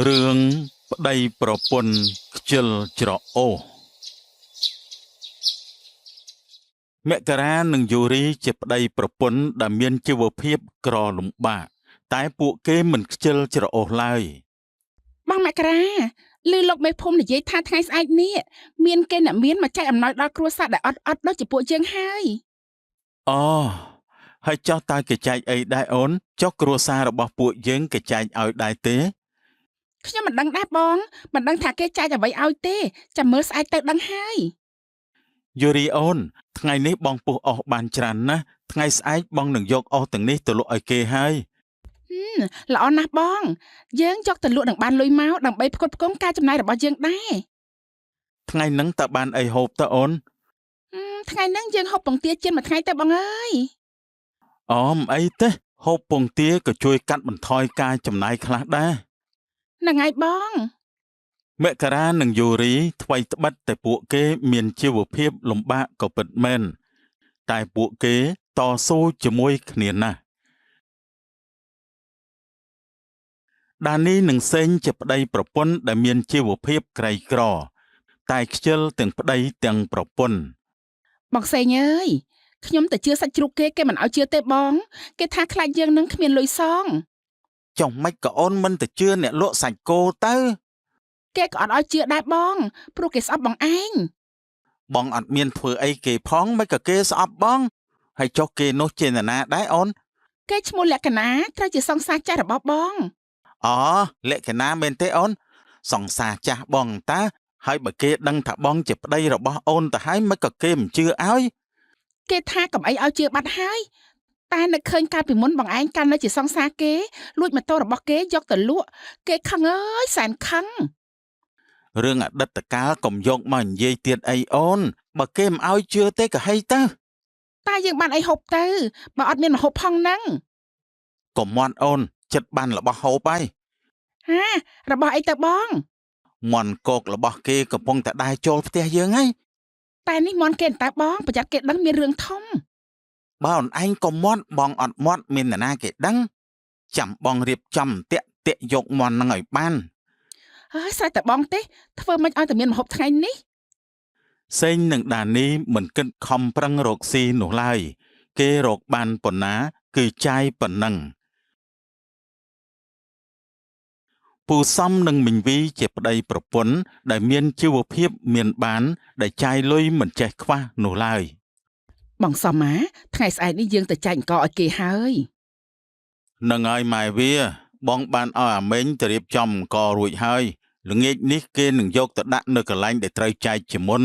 រឿងប្តីប្រពន្ធខ្ជិលច្រអូសមករានិងយូរីជាប្តីប្រពន្ធដែលមានជីវភាពក្រលំបាកតែពួកគេមិនខ្ជិលច្រអូសឡើយបងមករាឮលោកមេភូមិនិយាយថាថ្ងៃស្អែកនេះមានគេអ្នកមានមកចែកអំណោយដល់គ្រួសារដែលអត់ដូចជាពួកយើងហើយអូហើយចោះតើគេចែកអីដែរអូនចុះគ្រួសាររបស់ពួកយើងគេចែកឲ្យដែរទេខ្ញុំមិនដឹងដែរបងមិនដឹងថាគេចែកអ្វីឲ្យទេចាំមើលស្អែកទៅដឹងហើយ យូរីអូនថ្ងៃនេះបងពុះអស់បានច្រើនណាស់ថ្ងៃស្អែកបងនឹងយកអស់ទាំងនេះទៅលក់ឲ្យគេហើយ ល្អណាស់បងយើងយកទៅលក់នឹងបានលុយមកដើម្បីផ្គត់ផ្គង់ការចំណាយរបស់យើងដែរថ្ងៃហ្នឹងតើបានអីហូបតើអូនថ្ងៃហ្នឹងយើងហូបពងទាចៀនមួយថ្ងៃទៅបងអើយអូមិនអីទេហូបពងទាក៏ជួយកាត់បន្ថយការចំណាយខ្លះដែរហ្នឹងហើយបង មករានិងយូរីថ្មីត្បិតតែពួកគេមានជីវភាពលំបាកក៏ពិតមែនតែពួកគេតស៊ូជាមួយគ្នាណាស់ដានីនិងសេងជាប្តីប្រពន្ធដែលមានជីវភាពក្រីក្រតែខ្ជិលទាំងប្តីទាំងប្រពន្ធបងសេងអើយខ្ញុំទៅជឿសាច់ជ្រូកគេមិនឲ្យជឿទេបងគេថាខ្លាចយើងនឹងគ្មានលុយសងចុះមិនក៏អូនមិនទៅជឿអ្នកលក់សាច់គោទៅគេក៏អត់ឲ្យជឿដែរបងព្រោះគេស្អប់បងឯងបងអត់មានធ្វើអីគេផងមិនក៏គេស្អប់បងហើយចុះគេនោះជានរណាដែរអូនគេឈ្មោះលក្ខណាត្រូវជាសង្សារចាស់របស់បងអូលក្ខណាមែនទេអូនសង្សារចាស់បងតាហើយបើគេដឹងថាបងជាប្តីរបស់អូនទៅហើយមិនក៏គេមិនជឿឲ្យគេថាកំអីឲ្យជឿបាត់ហើយតែនឹកឃើញកាលពីមុនបងឯងកាន់នៅជាសង្សារគេលួចម៉ូតូរបស់គេយកទៅលក់គេខឹងអើយសែនខឹងរឿងអតីតកាលកុំយកមកនិយាយទៀតអីអូនបើគេមិនឲ្យជឿទេក៏ហីទៅតែយើងបានអីហូបទៅបើអត់មានម្ហូបផងហ្នឹងកុំមាត់អូនចិត្តបានរបស់ហូបហើយហារបស់អីទៅបងមន់គោករបស់គេកំពុងតែដើរចូលផ្ទះយើងហើយតែនេះមន់គេតើបងប្រយ័ត្នគេដឹងមានរឿងធំបើអូនឯងកុំមាត់បងអត់មាត់មាននរណាគេដឹងចាំបងរៀបចំតាក់យកមន់នឹងឲ្យបានហើយស្រេចតែបងទេធ្វើមិនឲ្យតែមានម្ហូបថ្ងៃនេះសេងនិងដានីមិនគិតខំប្រឹងរកស៊ីនោះឡើយគេរកបានប៉ុណ្ណាគឺចាយប៉ុណ្ណឹងពូសំនិងមីងវីជាប្តីប្រពន្ធដែលមានជីវភាពមានបានដែលចាយលុយមិនចេះខ្វះនោះឡើយបងសំម៉ាថ្ងៃស្អែកនេះយើងទៅចែកអង្គឲ្យគេហើយនឹងឲ្យម៉ែវាបងបានឲ្យអាមេងទៅរៀបចំអង្គរួចហើយល្ងាចនេះគេនឹងយកទៅដាក់នៅកន្លែងដែលត្រូវចែកជាមុន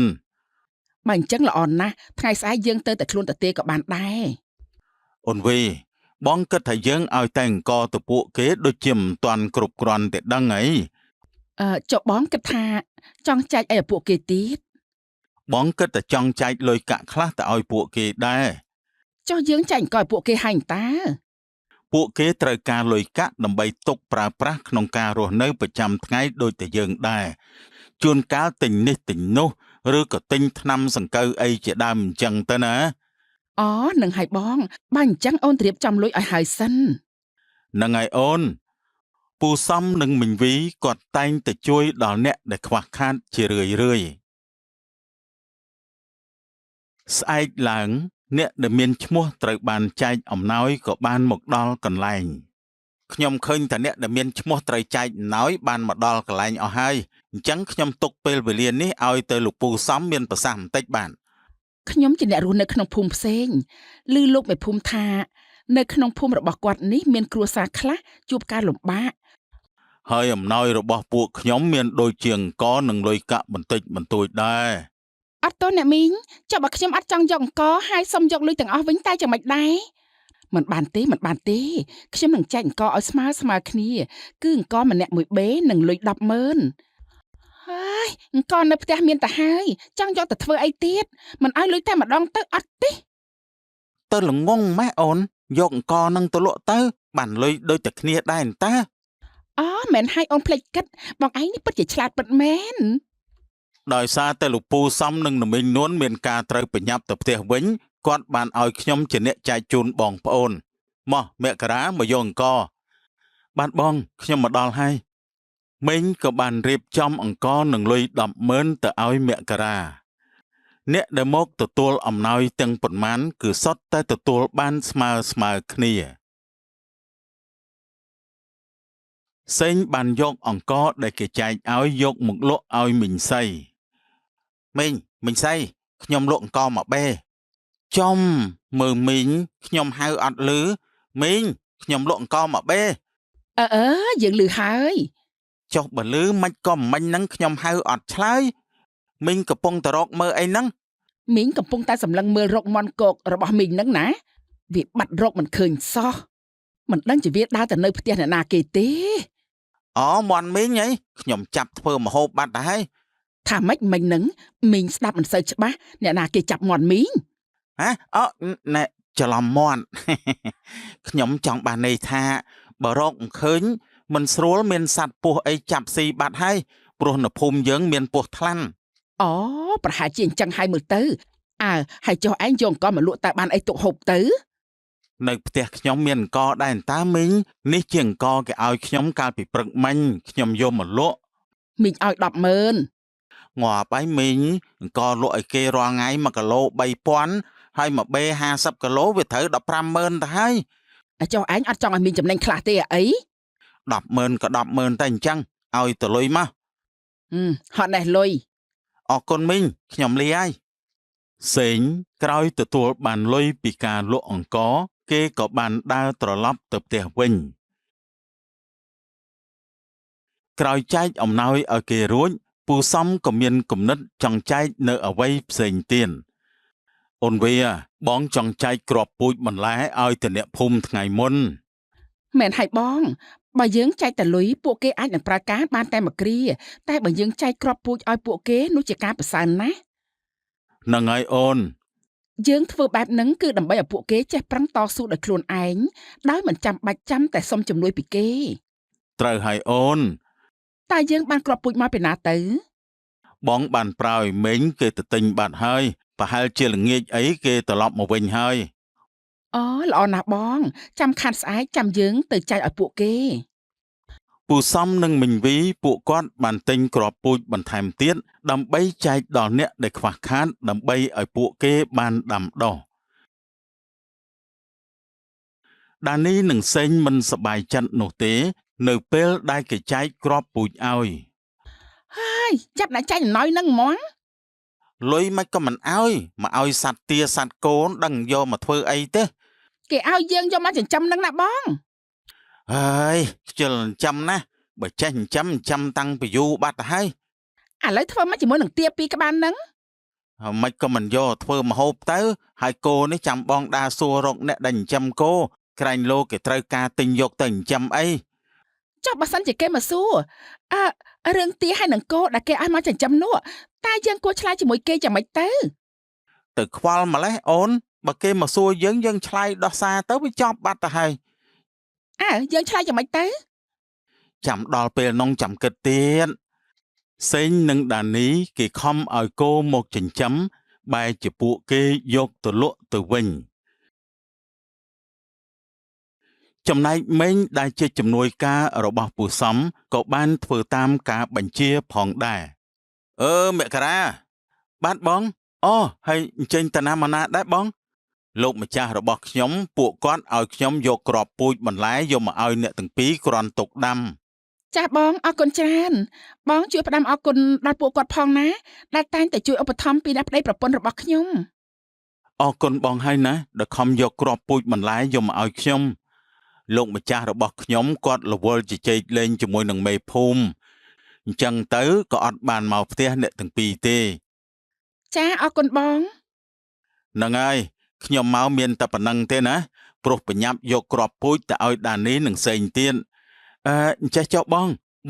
បើអញ្ចឹងល្អណាស់ថ្ងៃស្អែកយើងទៅតែខ្លួនទៅទេក៏បានដែរអូនវីបងគិតថាយើងឲ្យតែអង្គទៅពួកគេដូចជាមិនទាន់គ្រប់គ្រាន់ទេដឹងអីចុះបងគិតថាចង់ចែកអីឲ្យពួកគេទៀតបងគិតតែចង់ចែកលុយកាក់ខ្លះទៅឲ្យពួកគេដែរចុះយើងចែកអង្គឲ្យពួកគេហើយតើពួកគេត្រូវការលុយកាក់ដើម្បីទុកប្រើប្រាស់ក្នុងការរស់នៅប្រចាំថ្ងៃដូចតែយើងដែរជួនកាលទិញនេះទិញនោះឬក៏ទិញថ្នាំសង្កូវអីជាដើមអញ្ចឹងទៅណាអូនឹងហើយបងបើអញ្ចឹងអូនត្រៀមចំលុយឲ្យហើយសិននឹងហើយអូនពូសំនិងមីងវីគាត់តែងតែជួយដល់អ្នកដែលខ្វះខាតជារឿយស្អែកឡើងអ្នកដែលមានឈ្មោះត្រូវបានចែកអំណោយក៏បានមកដល់កន្លែងខ្ញុំឃើញថាអ្នកដែលមានឈ្មោះត្រូវចែកអំណោយបានមកដល់កន្លែងអស់ហើយអញ្ចឹងខ្ញុំទុកពេលវេលានេះឲ្យទៅលោកពូសំមានប្រសាសន៍បន្តិចបានខ្ញុំជាអ្នករស់នៅក្នុងភូមិផ្សេងឮលោកមេភូមិថានៅក្នុងភូមិរបស់គាត់នេះមានគ្រួសារខ្លះជួបការលំបាកហើយអំណោយរបស់ពួកខ្ញុំមានដូចជាអង្គនិងលុយកាក់បន្តិចបន្តួចដែរអត់ទោះអ្នកមីងចាំបើខ្ញុំអត់ចង់យកអង្គហើយសុំយកលុយទាំងអស់វិញតែយ៉ាងម៉េចដែរមិនបានទេខ្ញុំនឹងចែកអង្គឲ្យស្មើគ្នាគឺអង្គម្នាក់1បេនិងលុយ100000ហើយអង្គនៅផ្ទះមានតែហើយចង់យកទៅធ្វើអីទៀតមិនឲ្យលុយតែម្ដងទៅអត់ទេទៅល្ងងម៉ែអូនយកអង្គនឹងទៅលក់ទៅបានលុយដូចតែគ្នាដែរតាអូមិនឲ្យអូនភ្លេចគិតបងឯងនេះពិតជាឆ្លាតពិតមែនដោយសារតែលោកពូសំនិងនមីងនួនមានការត្រូវប្រញាប់ទៅផ្ទះវិញគាត់បានឲ្យខ្ញុំជាអ្នកចែកជូនបងប្អូនមកមករាមកយកអង្គបាទបងខ្ញុំមកដល់ហើយ មីងក៏បានរៀបចំអង្ករនិងលុយ 100000 ទៅឲ្យមករាអ្នកដែលមកទទួលអំណោយទាំងប៉ុន្មានគឺសុទ្ធតែទទួលបានស្មើគ្នាសេងបានយកអង្ករដែលគេចែកឲ្យយកមកលក់ឲ្យមីងសីមីងសីខ្ញុំលក់អង្ករមកបេចំមើលមីងខ្ញុំហៅអត់ឮមីងខ្ញុំលក់អង្ករមកបេយើងឮហើយ ចុះបើឮមិនក៏មិញហ្នឹងខ្ញុំហៅអត់ឆ្លើយមីងកំពុងតែរកមើលអីហ្នឹងមីងកំពុងតែសម្លឹងមើលរកមន់គោករបស់មីងហ្នឹងណាវាបាត់រកមិនឃើញសោះមិនដឹងជាវាដើរទៅនៅផ្ទះអ្នកណាគេទេអូមន់មីងហីខ្ញុំចាប់ធ្វើមហូបបាត់ទៅហើយថាម៉េចមិញហ្នឹងមីងស្ដាប់មិនសូវច្បាស់អ្នកណាគេចាប់មន់មីងអូណែច្រឡំមន់ខ្ញុំចង់បានន័យថាបើរកមិនឃើញមិនស្រួលមានសត្វពស់អីចាប់ស៊ីបាត់ហើយព្រោះនៅភូមិយើងមានពស់ថ្លាន់អូប្រហែលជាអញ្ចឹងហើយមើលទៅហើយចុះឯងយកអង្គមកលក់តើបានអីទុកហូបទៅនៅផ្ទះខ្ញុំមានអង្គដែរតើមីងនេះជាអង្គគេឲ្យខ្ញុំកាលពីព្រឹកមិញខ្ញុំយកមកលក់មីងឲ្យ 100000 ងាប់ហើយមីងអង្គលក់ឲ្យគេរាល់ថ្ងៃ1គីឡូ 3000ហើយមកបេ50គីឡូវាត្រូវ 150,000ទៅហើយចុះឯងអត់ចង់ឲ្យមីងចំណេញខ្លះទេអី100000ក៏100000តែអញ្ចឹងឲ្យទៅលុយមកហត់ណេះលុយអរគុណមីងខ្ញុំលាហើយសេងក្រោយទទួលបានលុយពីការលក់អង្ករគេក៏បានដើរត្រឡប់ទៅផ្ទះវិញក្រោយចែកអំណោយឲ្យគេរួចពូសំក៏មានគំនិតចង់ចែកនៅអ្វីផ្សេងទៀតអូនវាបងចង់ចែកគ្រាប់ពូជបន្លែឲ្យទៅអ្នកភូមិថ្ងៃមុនមែនហើយបងបើយើងចែកតែលុយពួកគេអាចនឹងប្រើការបានតែមួយគ្រាតែបើយើងចែកគ្រាប់ពូជឲ្យពួកគេនោះជាការប្រសើរណាស់ហ្នឹងហើយអូនយើងធ្វើបែបហ្នឹងគឺដើម្បីឲ្យពួកគេចេះប្រឹងតស៊ូដោយខ្លួនឯងដោយមិនចាំបាច់ចាំតែសុំជំនួយពីគេត្រូវហើយអូនតែយើងបានគ្រាប់ពូជមកពីណាទៅបងបានប្រើឲ្យមេងគេទៅទិញបាត់ហើយប្រហែលជាល្ងាចអីគេត្រឡប់មកវិញហើយអូល្អណាស់បងចាំខានស្អែកចាំយើងទៅចែកឲ្យពួកគេពូសំនិងមីងវីពួកគាត់បានទិញគ្រាប់ពូជបន្ថែមទៀតដើម្បីចែកដល់អ្នកដែលខ្វះខាតដើម្បីឲ្យពួកគេបានដាំដុះដានីនិងសេងមិនសប្បាយចិត្តនោះទេនៅពេលដែលគេចែកគ្រាប់ពូជឲ្យហើយចាប់អ្នកចែកអំណោយនឹងហ្មងលុយមិនក៏មិនឲ្យមកឲ្យសត្វទាសត្វកូនដឹងយកមកធ្វើអីទេគេឲ្យយើងយកមកចិញ្ចឹមនឹងណាបងហើយខ្ជិលចិញ្ចឹមណាបើចេះចិញ្ចឹមតាំងពីយូរបាត់ទៅហើយឥឡូវធ្វើមកជាមួយនឹងទាពីក្បាលនឹងមិនក៏មិនយកធ្វើមហូបទៅហើយគោនេះចាំបងដើរសួររកអ្នកដែលចិញ្ចឹមគោក្រែងលោគេត្រូវការទិញយកទៅចិញ្ចឹមអីចុះបើសិនជាគេមកសួររឿងទាហើយនឹងគោដែលគេឲ្យមកចិញ្ចឹមនោះតែយើងគួរឆ្លើយជាមួយគេយ៉ាងម៉េចទៅខ្វល់ម្លេះអូនបើគេមកសួរយើងឆ្លើយដោះសារទៅវាចប់បាត់ទៅហើយយើងឆ្លើយយ៉ាងម៉េចទៅចាំដល់ពេលនងចាំគិតទៀតសេងនិងដានីគេខំឲ្យគោមកចិញ្ចឹមបែរជាពួកគេយកទៅលក់ទៅវិញចំណែកមេងដែលជាជំនួយការរបស់ពូសំក៏បានធ្វើតាមការបញ្ជាផងដែរមករាបាទបងអូហើយអញ្ចឹងតាណាមកណាដែរបងលោកម្ចាស់របស់ខ្ញុំពួកគាត់ឲ្យខ្ញុំយកគ្រាប់ពូជបន្លែយកមកឲ្យអ្នកទាំងពីរគ្រាន់ទុកដាំចាស់បងអរគុណច្រើនបងជួយផ្ដាំអរគុណដល់ពួកគាត់ផងណាដែលតែងតែជួយឧបត្ថម្ភពីអ្នកប្តីប្រពន្ធរបស់ខ្ញុំអរគុណបងហើយណាដែលខំយកគ្រាប់ពូជបន្លែយកមកឲ្យខ្ញុំលោកម្ចាស់របស់ខ្ញុំគាត់រវល់ជជែកលេងជាមួយនឹងមេភូមិអញ្ចឹងទៅក៏អត់បានមកផ្ទះអ្នកទាំងពីរទេចាអរគុណបងហ្នឹងហើយខ្ញុំមកមានតែប៉ុណ្្នឹងទេណាព្រោះបញ្ញាប់យកគ្រាប់ពូជទៅឲ្យដានីនិងសេងទៀតអញ្ចេះចុះ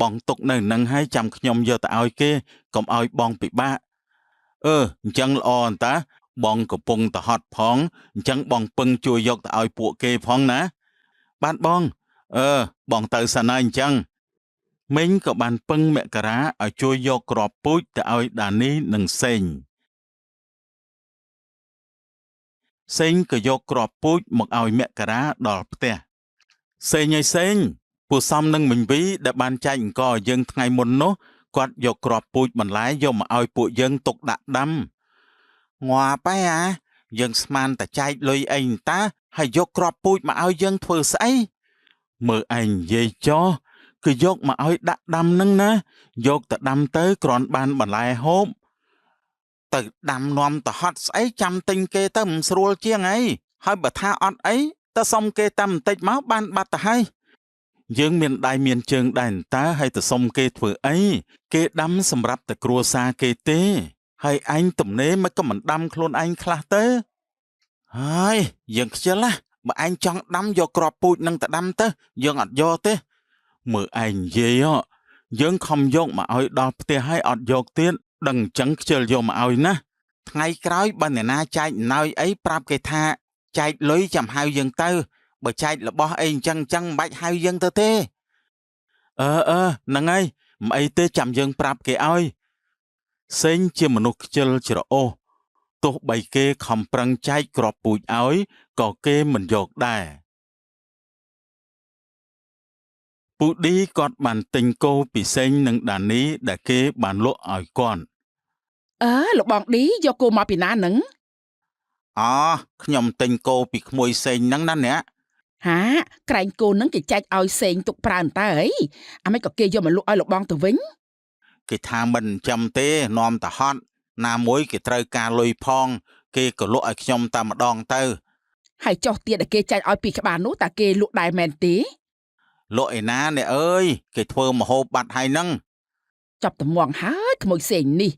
បងទុកនៅនឹងហើយចាំខ្ញុំយកទៅឲ្យគេកុំឲ្យបងពិបាកអញ្ចឹងល្អអន្តាបងកំពុងទៅហត់ផងអញ្ចឹងបងពឹងជួយយកទៅឲ្យពួកគេផងណាបានបងបងទៅសិនហើយអញ្ចឹងមីងក៏បានពឹងមករាឲ្យជួយយកគ្រាប់ពូជទៅឲ្យដានីនិងសេងសេងក៏យកគ្រាប់ពូជមកឲ្យមករាដល់ផ្ទះសេង ពួកសំនឹងមិញវីដែលបានចែកអង្គឲ្យយើងថ្ងៃមុននោះគាត់យកគ្រាប់ពូជបន្លែយកមកឲ្យពួកយើងទុកដាក់ដាំងាប់ហើយយើងស្មានតែចែកលុយអីតាហើយយកគ្រាប់ពូជមកឲ្យយើងធ្វើស្អីមើលឯងនិយាយចោះគឺយកមកឲ្យដាក់ដាំនឹងណាយកទៅដាំទៅគ្រាន់បានបន្លែហូបទៅដាំនាំទៅហត់ស្អីចាំទិញគេទៅមិនស្រួលជាងអីហើយបើថាអត់អីទៅសុំគេតាមបន្តិចមកបានបាត់ទៅហើយយើងមានដៃមានជើងដែរតើហើយទៅសុំគេធ្វើអីគេដាំសម្រាប់តែគ្រួសារគេទេហើយឯងទំនេរមិនក៏មិនដាំខ្លួនឯងខ្លះទៅហើយយើងខ្ជិលណាបើឯងចង់ដាំយកគ្រាប់ពូជនឹងទៅដាំទៅយើងអត់យកទេមើលឯងនិយាយយើងខំយកមកឲ្យដល់ផ្ទះហើយអត់យកទៀតដឹងអញ្ចឹងខ្ជិលយកមកឲ្យណាថ្ងៃក្រោយបើអ្នកណាចែកអំណោយអីប្រាប់គេថាចែកលុយចាំហៅយើងទៅបើចែករបស់អីអញ្ចឹងមិនបាច់ហៅយើងទៅទេហ្នឹងហើយមិនអីទេចាំយើងប្រាប់គេឲ្យសេងជាមនុស្សខ្ជិលច្រអូសទោះបីគេខំប្រឹងចែកគ្រាប់ពូជឲ្យក៏គេមិនយកដែរពូឌីគាត់បានទិញគោពីសេងនិងដានីដែលគេបានលក់ឲ្យគាត់លោកបងឌីយកគោមកពីណាហ្នឹងខ្ញុំទិញគោពីក្មួយសេងហ្នឹងណាអ្នកហាក្រែងគោហ្នឹងគេចែកឲ្យសេងទុកប្រើតើអីអាមិនក៏គេយកមកលក់ឲ្យលោកបងទៅវិញគេថាមិនចាំទេនាំទៅហត់ណាមួយគេត្រូវការលុយផងគេក៏លក់ឲ្យខ្ញុំតែម្ដងទៅហើយចុះទៀតដែលគេចែកឲ្យពីក្បាលនោះតើគេលក់ដែរមែនទេលក់ឯណាអ្នកអើយគេធ្វើមហូបបាត់ហើយហ្នឹងចាប់ត្មងហើយក្មួយសេងនេះ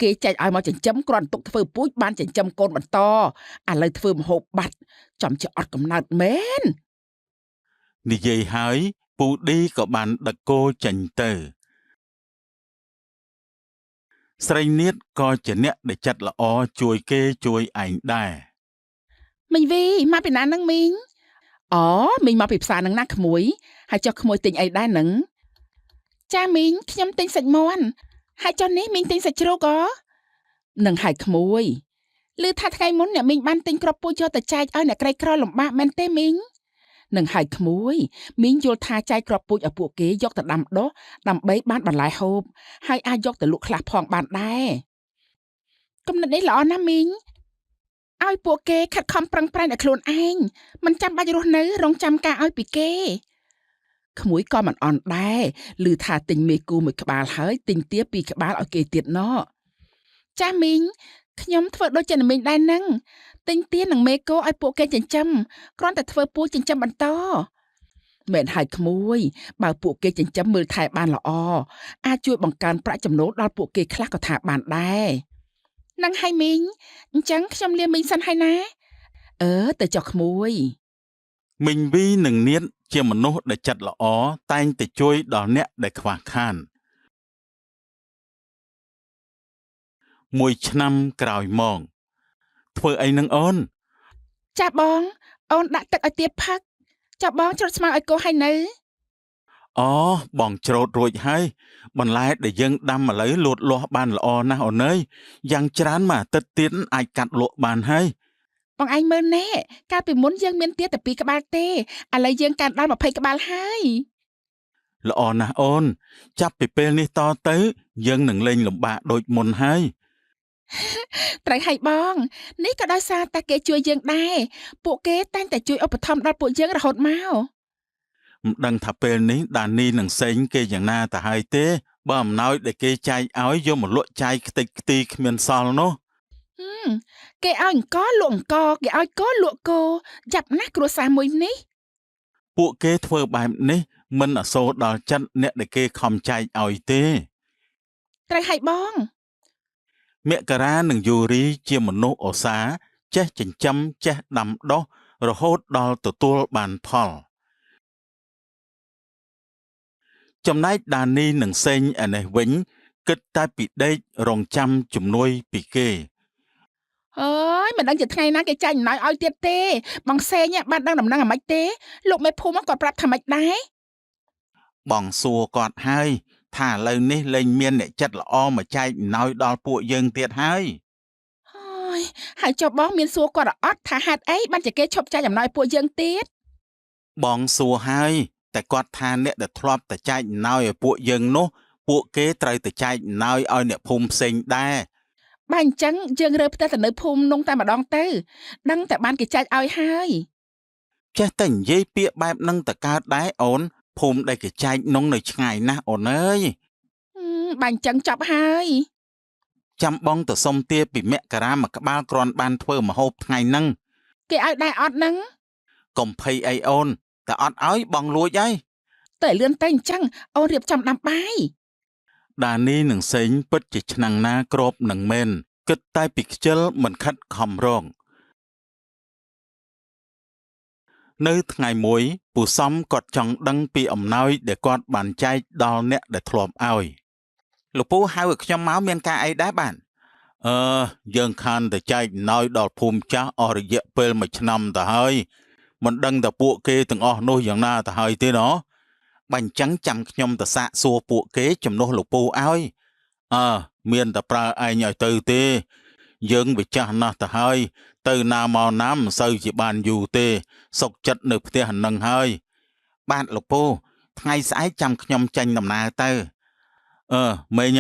គេចែកឲ្យមកចិញ្ចឹមគ្រាន់ទុកធ្វើពូជបានចិញ្ចឹមកូនបន្តឥឡូវធ្វើមហូបបាត់ចំជាអត់កំណើតមែននិយាយហើយពូឌីក៏បានដឹកគោចេញទៅស្រីនាថក៏ជាអ្នកដែលចិត្តល្អជួយគេជួយឯងដែរមីងវីមកពីណាហ្នឹងមីងមីងមកពីផ្សារហ្នឹងណាក្មួយហើយចុះក្មួយទិញអីដែរហ្នឹងចាមីងខ្ញុំទិញសាច់មាន់ហើយចុះនេះមីងទិញសាច់ជ្រូកនឹងហើយក្មួយឮថាថ្ងៃមុនអ្នកមីងបានទិញគ្រាប់ពូជយកទៅចែកឲ្យអ្នកក្រីក្រលំបាកមែនទេមីងនឹងហើយក្មួយមីងយល់ថាចែកគ្រាប់ពូជឲ្យពួកគេយកទៅដាំដុះដើម្បីបានបន្លែហូបហើយអាចយកទៅលក់ខ្លះផងបានដែរគំនិតនេះល្អណាស់មីងឲ្យពួកគេខិតខំប្រឹងប្រែងឲ្យខ្លួនឯងមិនចាំបាច់រស់នៅរងចាំការឲ្យពីគេក្មួយក៏មិនអន់ដែរឮថាទិញមេគូមួយក្បាលហើយទិញទាពីរក្បាលឲ្យគេទៀតណោះចាស់មីងខ្ញុំធ្វើដូចជាមីងដែរហ្នឹងទិញទានិងមេគូឲ្យពួកគេចិញ្ចឹមគ្រាន់តែធ្វើពូជចិញ្ចឹមបន្តមែនហើយក្មួយបើពួកគេចិញ្ចឹមមើលថែបានល្អអាចជួយបង្កើនប្រាក់ចំណូលដល់ពួកគេខ្លះក៏ថាបានដែរនឹងហើយមីងអញ្ចឹងខ្ញុំលាមីងសិនហើយណាទៅចុះក្មួយមីងវីនិងនាថជាមនុស្សដែលចិត្តល្អតែងតែជួយដល់អ្នកដែលខ្វះខានមួយឆ្នាំក្រោយមកធ្វើអីនឹងអូនចាបងអូនដាក់ទឹកឲ្យទៀបផឹកចាបងច្រូតស្មៅឲ្យគោហើយនៅបងច្រូតរួចហើយបន្លែដែលយើងដាំឥឡូវលូតលាស់បានល្អណាស់អូនអើយយ៉ាងច្រើនមួយអាទិត្យទៀតអាចកាត់លក់បានហើយបងឯងមើលណែកាលពីមុនយើងមានទាតែ2ក្បាលទេឥឡូវយើងកាន់ដល់20ក្បាលហើយល្អណាស់អូនចាប់ពីពេលនេះតទៅយើងនឹងលេងលំបាកដូចមុនហើយត្រូវហើយបងនេះក៏ដោយសារតែគេជួយយើងដែរពួកគេតែងតែជួយឧបត្ថម្ភដល់ពួកយើងរហូតមកមិនដឹងថាពេលនេះដានីនិងសេងគេយ៉ាងណាទៅហើយទេបើអំណោយដែលគេចែកឲ្យយកមកលក់ចាយខ្ទេចខ្ទីគ្មានសល់នោះគេឲ្យអង្គលក់អង្គគេឲ្យគោលក់គោចាប់ណាស់គ្រួសារមួយនេះពួកគេធ្វើបែបនេះមិនអសូរដល់ចិត្តអ្នកដែលគេខំចែកឲ្យទេត្រូវហើយបងមករានិងយូរីជាមនុស្សឧស្សាហ៍ចេះចិញ្ចឹមចេះដាំដុះរហូតដល់ទទួលបានផលចំណែកដានីនិងសេងឯនេះវិញគិតតែពីដេករងចាំជំនួយពីគេមិនដឹងជាថ្ងៃណាគេចាញ់អំណោយឲ្យទៀតទេបងសេងបានដឹងដំណឹងអាម៉េចទេលោកមេភូមិគាត់ប្រាប់ថាម៉េចដែរបងសួរគាត់ហើយថាឥឡូវនេះលែងមានអ្នកចិត្តល្អមកចែកអំណោយដល់ពួកយើងទៀតហើយចុះបងមានសួរគាត់អត់ថាហេតុអីបានជាគេឈប់ចែកអំណោយពួកយើងទៀតបងសួរហើយ តែគាត់ថាអ្នកដែលធ្លាប់តែចែកអំណោយឲ្យពួកយើងនោះពួកគេត្រូវតែចែកអំណោយឲ្យអ្នកភូមិផ្សេងដែរ បើអញ្ចឹងយើងរើផ្ទះទៅនៅភូមិនោះតែម្ដងទៅដឹងតែបានគេចែកឲ្យហើយ ចេះតែនិយាយពាក្យបែបហ្នឹងទៅកើតដែរអូនភូមិដែលគេចែកនោះនៅឆ្ងាយណាស់អូនអើយ បើអញ្ចឹងចប់ហើយ ចាំបងទៅសុំទាពីមករាមួយក្បាលគ្រាន់បានធ្វើម្ហូបថ្ងៃហ្នឹង គេឲ្យដែរអត់ហ្នឹង កុំភ័យអីអូនតែអត់ឲ្យបងលួចហើយ តែលឿនទៅអញ្ចឹងអូនរៀបចំដាំបាយ ដានីនឹងសេងពិតជាឆ្នាំងណាក្របនឹងមែនគិតតែពីខ្ជិលមិនខិតខំរងនៅថ្ងៃមួយពូសំគាត់ចង់ដឹងពីអំណោយដែលគាត់បានចែកដល់អ្នកដែលធ្លាប់ឲ្យលោកពូហៅឲ្យខ្ញុំមកមានការអីដែរបានយើងខានតែចែកអំណោយដល់ភូមិចាស់អស់រយៈពេល1ឆ្នាំទៅហើយមិនដឹងតែពួកគេទាំងអស់នោះយ៉ាងណាទៅហើយទេណោះបើអញ្ចឹងចាំខ្ញុំទៅសាកសួរពួកគេជំនួសលោកពូឲ្យមានតែប្រើឯងឲ្យទៅទេយើងវាចាស់ណាស់ទៅហើយទៅណាមកណាមិនសូវជាបានយូរទេសុកចិត្តនៅផ្ទះនឹងហើយបាទលោកពូថ្ងៃស្អែកចាំខ្ញុំចេញដំណើរទៅមេញ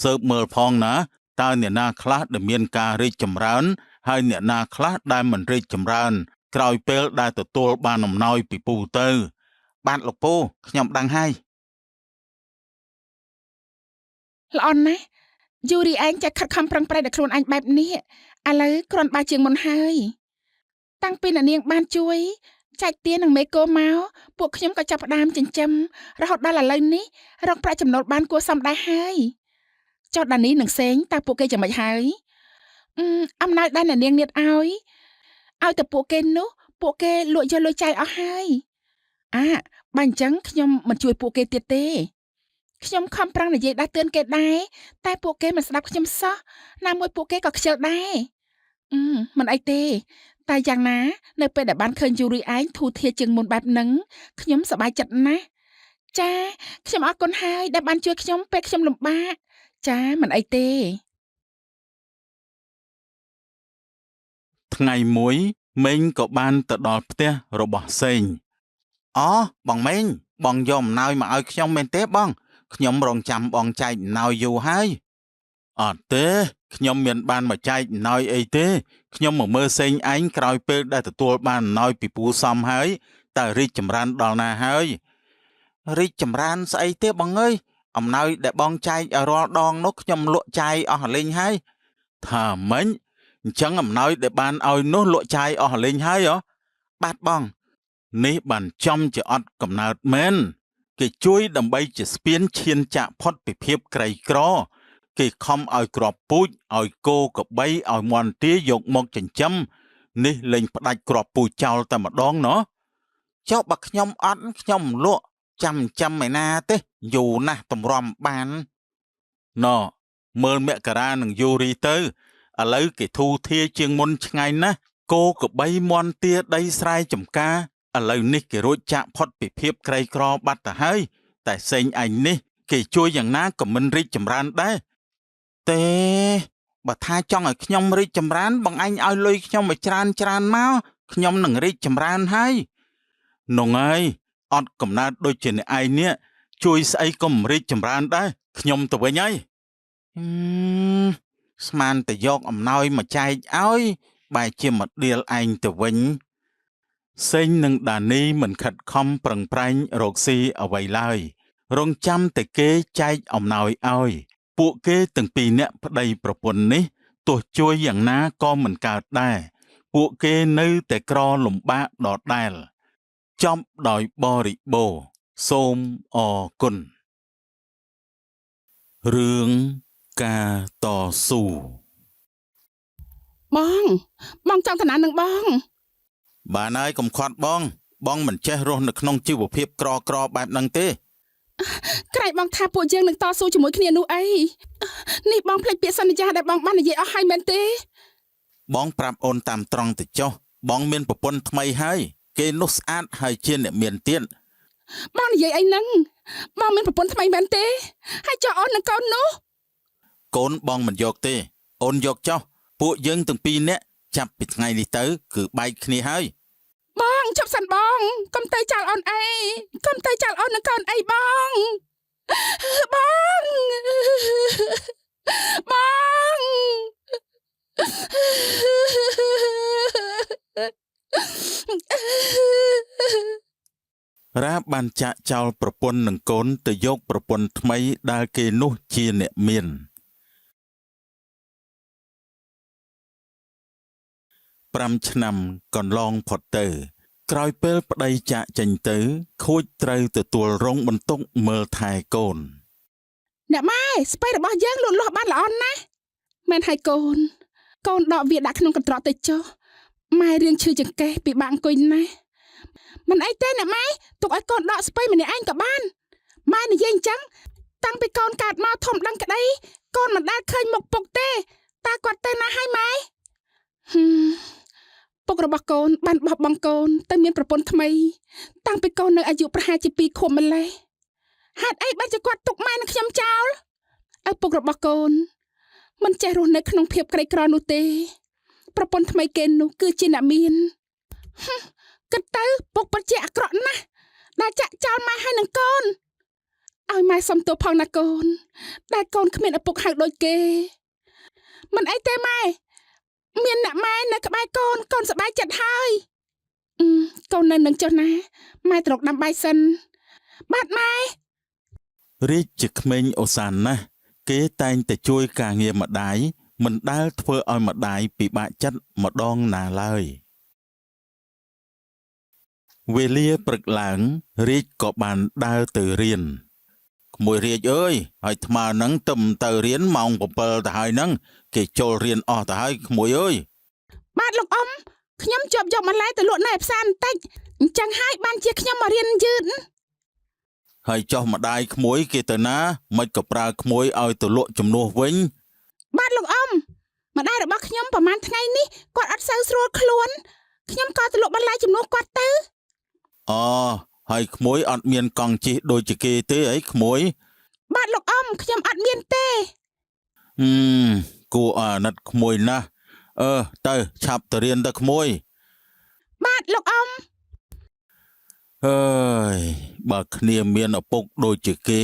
ស៊ើបមើលផងណាតើអ្នកណាខ្លះដែលមានការរីកចម្រើនហើយអ្នកណាខ្លះដែលមិនរីកចម្រើនក្រោយពេលដែលទទួលបានអំណោយពីពូទៅបាទលោកពូខ្ញុំដឹងហើយល្អណាស់យូរីឯងចេះខិតខំប្រឹងប្រែងដល់ខ្លួនឯងបែបនេះឥឡូវគ្រាន់បើជាងមុនហើយតាំងពីអ្នកនាងបានជួយចែកទាននឹងមេកូមកពួកខ្ញុំក៏ចាប់ផ្ដើមចិញ្ចឹមរហូតដល់ឥឡូវនេះរកប្រាក់ចំណូលបានគួរសមដែរហើយចុះដានីនឹងសេងតើពួកគេយ៉ាងម៉េចហើយអំណោយដែលអ្នកនាងនៀតឲ្យតែពួកគេនោះពួកគេលក់យកលុយចាយអស់ហើយបើអញ្ចឹងខ្ញុំមិនជួយពួកគេទៀតទេខ្ញុំខំប្រឹងនិយាយដាស់តឿនគេដែរតែពួកគេមិនស្ដាប់ខ្ញុំសោះណាមួយពួកគេក៏ខ្ជិលដែរមិនអីទេតែយ៉ាងណានៅពេលដែលបានឃើញយូរីឯងធូរធារជាងមុនបែបហ្នឹងខ្ញុំសប្បាយចិត្តណាស់ចាខ្ញុំអរគុណហើយដែលបានជួយខ្ញុំពេលខ្ញុំលំបាកចាមិនអីទេថ្ងៃមួយមេងក៏បានទៅដល់ផ្ទះរបស់សេងបងមេងបងយកអំណោយមកឲ្យខ្ញុំមែនទេបងខ្ញុំរងចាំបងចែកអំណោយយូរហើយអត់ទេខ្ញុំមានបានមកចែកអំណោយអីទេខ្ញុំមកមើលសេងឯងក្រោយពេលដែលទទួលបានអំណោយពីពូសំហើយតើរីកចម្រើនដល់ណាហើយរីកចម្រើនស្អីទេបងអើយអំណោយដែលបងចែកឲ្យរាល់ដងនោះខ្ញុំលក់ចាយអស់លេងហើយថាម៉េចអញ្ចឹងអំណោយដែលបានឲ្យនោះលក់ចាយអស់លេងហើយបាទបងនេះបានចំជាអត់កំណើតមែនគេជួយដើម្បីជាស្ពានឈានចាក់ផុតពីភាពក្រីក្រគេខំឲ្យក្របពូជឲ្យគោក្របីឲ្យមាន់ទាយកមកចិញ្ចឹមនេះលែងផ្ដាច់ក្របពូជចោលតែម្ដងណោះចុះបើខ្ញុំអត់ខ្ញុំលក់ចាំឯណាទេយូរណាស់តម្រាំបានណោមើលមករានឹងយូរីទៅឥឡូវគេធូរធារជាងមុនឆ្ងាយណាស់គោក្របីមាន់ទាដីស្រែចម្ការឥឡូវនេះគេរួចចាក់ផុតពីភាពក្រីក្របាត់ទៅហើយតែសេងឯងនេះគេជួយយ៉ាងណាក៏មិនរីកចម្រើនដែរទេបើថាចង់ឲ្យខ្ញុំរីកចម្រើនបងឯងឲ្យលុយខ្ញុំឲ្យច្រើនមកខ្ញុំនឹងរីកចម្រើនហើយនោះហើយអត់កំណត់ដូចជាអ្នកឯងនេះជួយស្អីក៏មិនរីកចម្រើនដែរខ្ញុំទៅវិញហើយស្មានតែយកអំណោយមកចែកឲ្យបែរជាមកដៀលឯងទៅវិញសេងនិងដានីមិនខិតខំប្រឹងប្រែងរកស៊ីអ្វីឡើយរងចាំតែគេចែកអំណោយឲ្យពួកគេទាំងពីរនាក់ប្តីប្រពន្ធនេះទោះជួយយ៉ាងណាក៏មិនកើតដែរពួកគេនៅតែក្រលំបាកដដែលចប់ដោយបរិបូរណ៍សូមអរគុណរឿងការតស៊ូបងចង់ឋានៈនឹងបងបានហើយកុំខាត់បងមិនចេះរស់នៅក្នុងជីវភាពក្របែបហ្នឹងទេក្រែងបងថាពួកយើងនឹងតស៊ូជាមួយគ្នានោះអីនេះបងភ្លេចពាក្យសន្យាដែលបងបាននិយាយអស់ហើយមែនទេបងប្រាប់អូនតាមត្រង់ទៅចុះបងមានប្រពន្ធថ្មីហើយគេនោះស្អាតហើយជាអ្នកមានទៀតបងនិយាយអីហ្នឹងបងមានប្រពន្ធថ្មីមែនទេហើយចុះអូននឹងកូននោះកូនបងមិនយកទេអូនយកចុះពួកយើងទាំងពីរនាក់ចាប់ពីថ្ងៃនេះទៅគឺបែកគ្នាហើយបង ជប់សិនបងកុំទៅចោលអូនអីកុំទៅចោលអូននឹងកូនអីបងបងបង រ៉ាបានចាក់ចោលប្រពន្ធនិងកូនទៅយកប្រពន្ធថ្មីដែលគេនោះជាអ្នកមាន5ឆ្នាំកន្លងផុតទៅក្រោយពេលប្តីចាក់ចេញទៅខូចត្រូវទទួលរងបន្ទុកមើលថែកូន អ្នកម៉ែស្បៃរបស់យើងលូតលាស់បានល្អណាស់មែនហើយកូនកូនដកវាដាក់ក្នុងកន្ត្រកទៅចុះម៉ែរៀងឈឺចង្កេះពិបាកអង្គុយណាស់មិនអីទេអ្នកម៉ែទុកឲ្យកូនដកស្បៃម្នាក់ឯងក៏បានម៉ែនិយាយអញ្ចឹងតាំងពីកូនកើតមកធំដឹងក្តីកូនមិនដែលឃើញមុខពុកទេតើគាត់ទៅណាហើយម៉ែពុករបស់កូនបានបោះបង់កូនទៅមានប្រពន្ធថ្មីតាំងពីកូននៅអាយុប្រហែលជា2ខួបម្លេះហេតុអីបានជាគាត់ទុកម៉ែនិងខ្ញុំចោលឪពុករបស់កូនមិនចេះរស់នៅក្នុងភាពក្រីក្រនោះទេប្រពន្ធថ្មីគេនោះគឺជាអ្នកមានគិតទៅពុកពិតជាអាក្រក់ណាស់ដែលចាក់ចោលម៉ែហើយនឹងកូនឲ្យម៉ែសុំទោសផងណាកូនដែលកូនគ្មានឪពុកហៅដូចគេមិនអីទេម៉ែមានអ្នកម៉ែនៅក្បែរកូនកូនសប្បាយចិត្តហើយកូននៅនឹងចុះណាម៉ែត្រកដាំបាយសិនបាទម៉ែរាជជាក្មេងអូសានណាស់គេតែងតែជួយការងារម្ដាយមិនដែលធ្វើឲ្យម្ដាយពិបាកចិត្តម្ដងណាឡើយវេលាព្រឹកឡើងរាជក៏បានដើរទៅរៀនក្មួយរាជអើយឲ្យថ្មហ្នឹងទឹមទៅរៀនម៉ោង7ទៅហើយហ្នឹងគេចូលរៀនអស់ទៅហើយក្មួយអើយបាទលោកអ៊ំខ្ញុំជាប់យកបន្លែទៅលក់នៅផ្សារបន្តិចអញ្ចឹងហើយបានជាខ្ញុំមករៀនយឺតហើយចុះម្ដាយក្មួយគេទៅណាមិនក៏ប្រើក្មួយឲ្យទៅលក់ជំនួសវិញបាទលោកអ៊ំម្ដាយរបស់ខ្ញុំប្រហែលថ្ងៃនេះគាត់អត់សូវស្រួលខ្លួនខ្ញុំក៏ទៅលក់បន្លែជំនួសគាត់ទៅអូហើយក្មួយអត់មានកង់ជិះដូចជាគេទេអីក្មួយបាទលោកអ៊ំខ្ញុំអត់មានទេគួរអាណិតក្មួយណាស់ទៅឆាប់ទៅរៀនទៅក្មួយបាទលោកអ៊ំអើយបើគ្នាមានឪពុកដូចជាគេ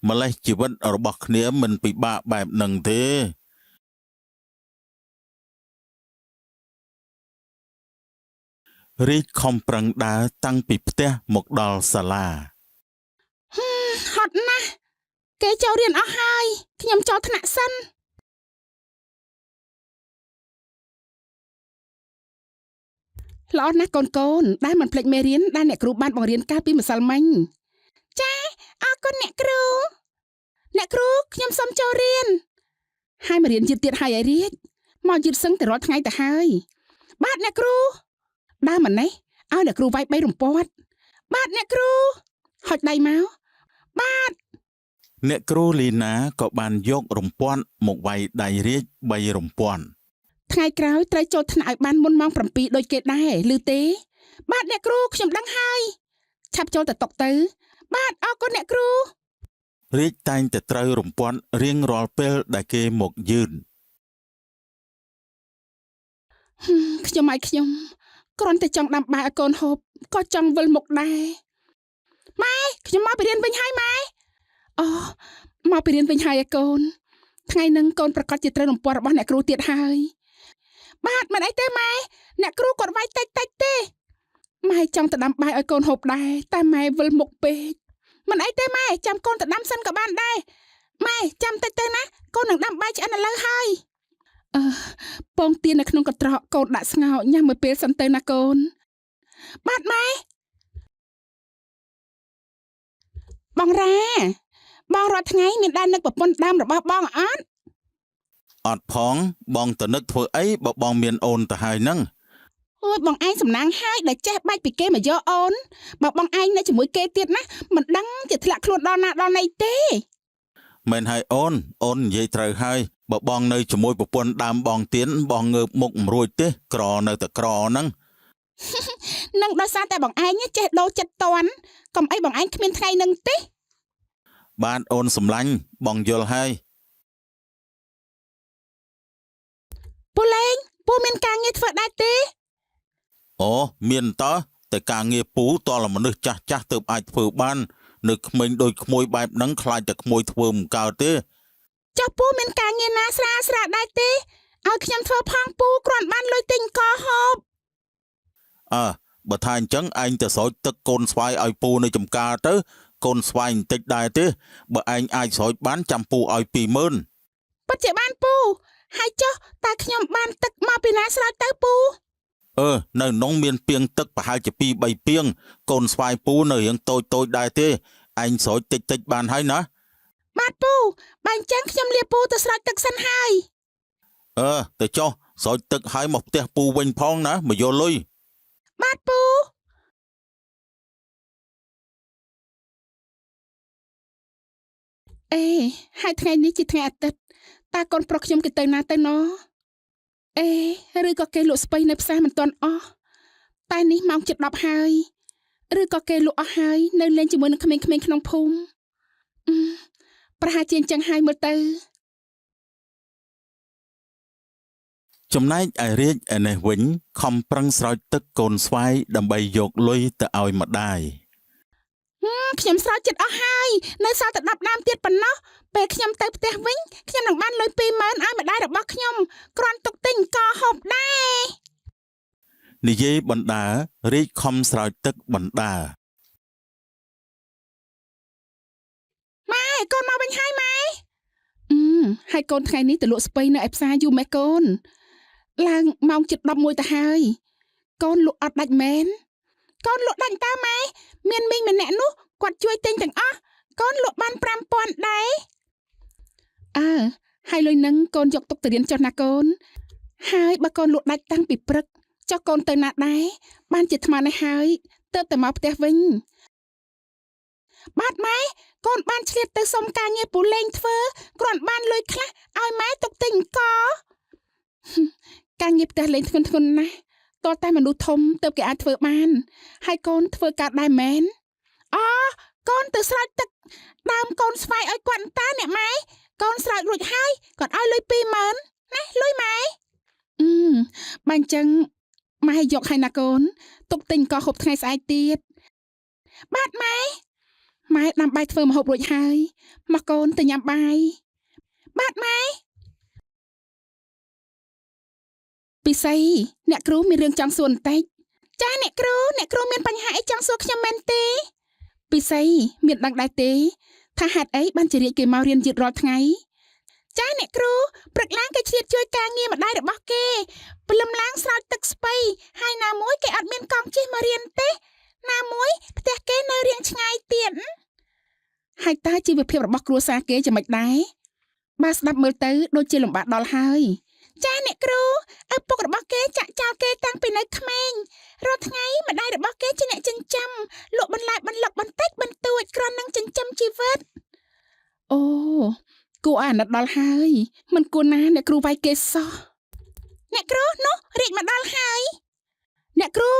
ម្លេះជីវិតរបស់គ្នាមិនពិបាកបែបហ្នឹងទេរាជខំប្រឹងដើរតាំងពីផ្ទះមកដល់សាលាហត់ណាស់គេចូលរៀនអស់ហើយខ្ញុំចូលថ្នាក់សិនល្អណាស់កូនដែលមិនភ្លេចមេរៀនដែលអ្នកគ្រូបានបង្រៀនកាលពីម្សិលមិញចាអរគុណអ្នកគ្រូខ្ញុំសូមចូលរៀនហើយមករៀនយឺតទៀតហើយឲ្យរៀបមកយឺតសឹងតែរាល់ថ្ងៃទៅហើយបាទអ្នកគ្រូដើរមកនេះឲ្យអ្នកគ្រូវាយ3រំពាត់បាទអ្នកគ្រូហុចដៃមកបាទអ្នកគ្រូលីណាក៏បានយករំពាត់មកវាយដៃរាជ3រំពាត់ថ្ងៃក្រោយត្រូវចូលថ្នាក់ឲ្យបានមុនម៉ោង7ដូចគេដែរឮទេបាទអ្នកគ្រូខ្ញុំដឹងហើយឆាប់ចូលទៅតុទៅបាទអរគុណអ្នកគ្រូរាជតែងតែត្រូវរំពាត់រៀងរាល់ពេលដែលគេមកយឺនខ្ញុំគ្រាន់តែចង់ដាំបាយឲ្យកូនហូបក៏ចង់វិលមុខដែរម៉ែខ្ញុំមកពីរៀនវិញហើយម៉ែអូមកពីរៀនវិញហើយឯកូនថ្ងៃហ្នឹងកូនប្រកាសជាត្រូវរំពាត់របស់អ្នកគ្រូទៀតហើយបាទមិនអីទេម៉ែអ្នកគ្រូគាត់វាយតិចទេម៉ែចង់ទៅដាំបាយឲ្យកូនហូបដែរតែម៉ែវិលមុខពេកមិនអីទេម៉ែចាំកូនទៅដាំសិនក៏បានដែរម៉ែចាំតិចទៅណាកូននឹងដាំបាយឆ្អិនឥឡូវហើយពងទានៅក្នុងកន្ត្រកកូនដាក់ស្ងោរញ៉ាំមួយពេលសិនទៅណាកូនបាទម៉ែបងរ៉ាបងរាល់ថ្ងៃមានដែរនឹកប្រពន្ធដើមរបស់បងអត់ផងបងទៅនឹកធ្វើអីបើបងមានអូនទៅហើយហ្នឹងអូយបងឯងសំណាងហើយដែលចេះបាច់ពីគេមកយកអូនបើបងឯងនៅជាមួយគេទៀតណាមិនដឹងជាធ្លាក់ខ្លួនដល់ណាដល់ណីទេមែនហើយអូននិយាយត្រូវហើយបើបងនៅជាមួយប្រពន្ធដើមបងទៀនបងងើបមុខមិនរួចទេក្រនៅតែក្រហ្នឹងនឹងដោយសារតែបងឯងចេះដូរចិត្តតន់កុំអីបងឯងគ្មានថ្ងៃនឹងទេបានអូនសម្លាញ់បងយល់ហើយពូលេងពូមានការងារធ្វើដែរទេអូមានតើ តែការងារពូតលមនុស្សចាស់ចាស់ទើបអាចធ្វើបាននៅក្មេងដូចក្មួយបែបហ្នឹងខ្លាចតែក្មួយធ្វើមិនកើតទេ ចុះពូមានការងារណាស្រាលដែរទេឲ្យខ្ញុំធ្វើផងពូគ្រាន់បានលុយទិញកហូប បើថាអញ្ចឹងឯងទៅស្រោចទឹកកូនស្វាយឲ្យពូនៅចំការទៅកូនស្វាយបន្តិចដែរទេបើឯងអាចស្រោចបានចាំពូឲ្យ 20000 ពិតជាបានពូហើយចុះតើខ្ញុំបានទឹកមកពីណាស្រោចទៅពូ នៅក្នុងមានពាងទឹកប្រហែលជា 2-3 ពាងកូនស្វាយពូនៅរៀងតូចដែរទេឯងស្រោចតិចបានហើយណា បាទពូបើអញ្ចឹងខ្ញុំលាពូទៅស្រោចទឹកសិនហើយ ទៅចុះស្រោចទឹកឲ្យមកផ្ទះពូវិញផងណាមកយកលុយ បាទពូហើយថ្ងៃនេះជាថ្ងៃអាទិត្យតើកូនប្រុសខ្ញុំគេទៅណាទៅណឬក៏គេលក់ស្ពៃនៅផ្សារមិនទាន់អស់តែនេះម៉ោងជិត10ហើយឬក៏គេលក់អស់ហើយនៅលេងជាមួយនឹងក្មេងៗក្នុងភូមិប្រហែលជាអញ្ចឹងហើយមើលទៅ ចំណែកឯរាជឯនេះវិញខំប្រឹងស្រោចទឹកកូនស្វាយដើម្បីយកលុយទៅឲ្យម្ដាយ ខ្ញុំស្រោចចិត្តអស់ហើយនៅសល់តែ10ដើមទៀតប៉ុណ្ណោះពេលខ្ញុំទៅផ្ទះវិញខ្ញុំនឹងបានលុយ 20000 ឲ្យម្ដាយរបស់ខ្ញុំគ្រាន់ទុកទិញកហូបដែរ និយាយបណ្ដារាជខំស្រោចទឹកបណ្ដា ម៉ែកូនមកវិញហើយម៉ែហើយកូនថ្ងៃនេះទៅលក់ស្ពៃនៅឯផ្សារយូរម៉េះកូនឡើងម៉ោងជិត11ទៅហើយកូនលក់អត់ដាច់មែនកូនលក់ដាច់តើម៉ែមានមីងម្នាក់នោះគាត់ជួយទិញទាំងអស់កូនលក់បាន 5000 ដែរហើយលុយនឹងកូនយកទុកទៅរៀនចុះណាកូនហើយបើកូនលក់ដាច់តាំងពីព្រឹកចុះកូនទៅណាដែរបានជាថ្មនេះហើយទើបតែមកផ្ទះវិញបាទម៉ែកូនបានឆ្លៀតទៅសុំការងារពូលេងធ្វើគ្រាន់បានលុយខ្លះឲ្យម៉ែទុកទិញកការងារផ្ទះលេងធ្ងន់ណាស់តើតែមនុស្សធំទើបគេអាចធ្វើបានហើយកូនធ្វើការដែរមែនកូនទៅស្រោចទឹកដើមកូនស្វាយឲ្យគាត់តាអ្នកម៉ែកូនស្រោចរួចហើយគាត់ឲ្យលុយ 20000 ណាលុយម៉ែបើអញ្ចឹងម៉ែយកឲ្យណាកូនទុកទិញកហូបថ្ងៃស្អែកទៀតបាទម៉ែដាំបាយធ្វើម្ហូបរួចហើយមកកូនទៅញ៉ាំបាយបាទម៉ែពិសីអ្នកគ្រូមានរឿងចង់សួរបន្តិចចាអ្នកគ្រូមានបញ្ហាអីចង់សួរខ្ញុំមែនទេពិសីមានដឹងដែរទេថាហេតុអីបានជារាជគេមករៀនយឺតរាល់ថ្ងៃចាអ្នកគ្រូព្រឹកឡើងគេឆ្លៀតជួយការងារម្ដាយរបស់គេព្រលឹមឡើងស្រោចទឹកស្ពៃហើយណាមួយគេអត់មានកង់ជិះមករៀនទេណាមួយផ្ទះគេនៅរៀងឆ្ងាយទៀតហើយតើជីវភាពរបស់គ្រួសារគេយ៉ាងម៉េចដែរបើស្ដាប់មើលទៅដូចជាលំបាកដល់ហើយចាអ្នកគ្រូឪពុករបស់គេចាក់ចោលគេតាំងពីនៅក្មេងរាល់ថ្ងៃម្ដាយរបស់គេជាអ្នកចិញ្ចឹមលក់បន្លែបន្លឹកបន្តិចបន្តួចគ្រាន់នឹងចិញ្ចឹមជីវិតអូគួរអាណិតដល់ហើយមិនគួរណាអ្នកគ្រូវាយគេសោះអ្នកគ្រូនោះរៀបមកដល់ហើយអ្នកគ្រូ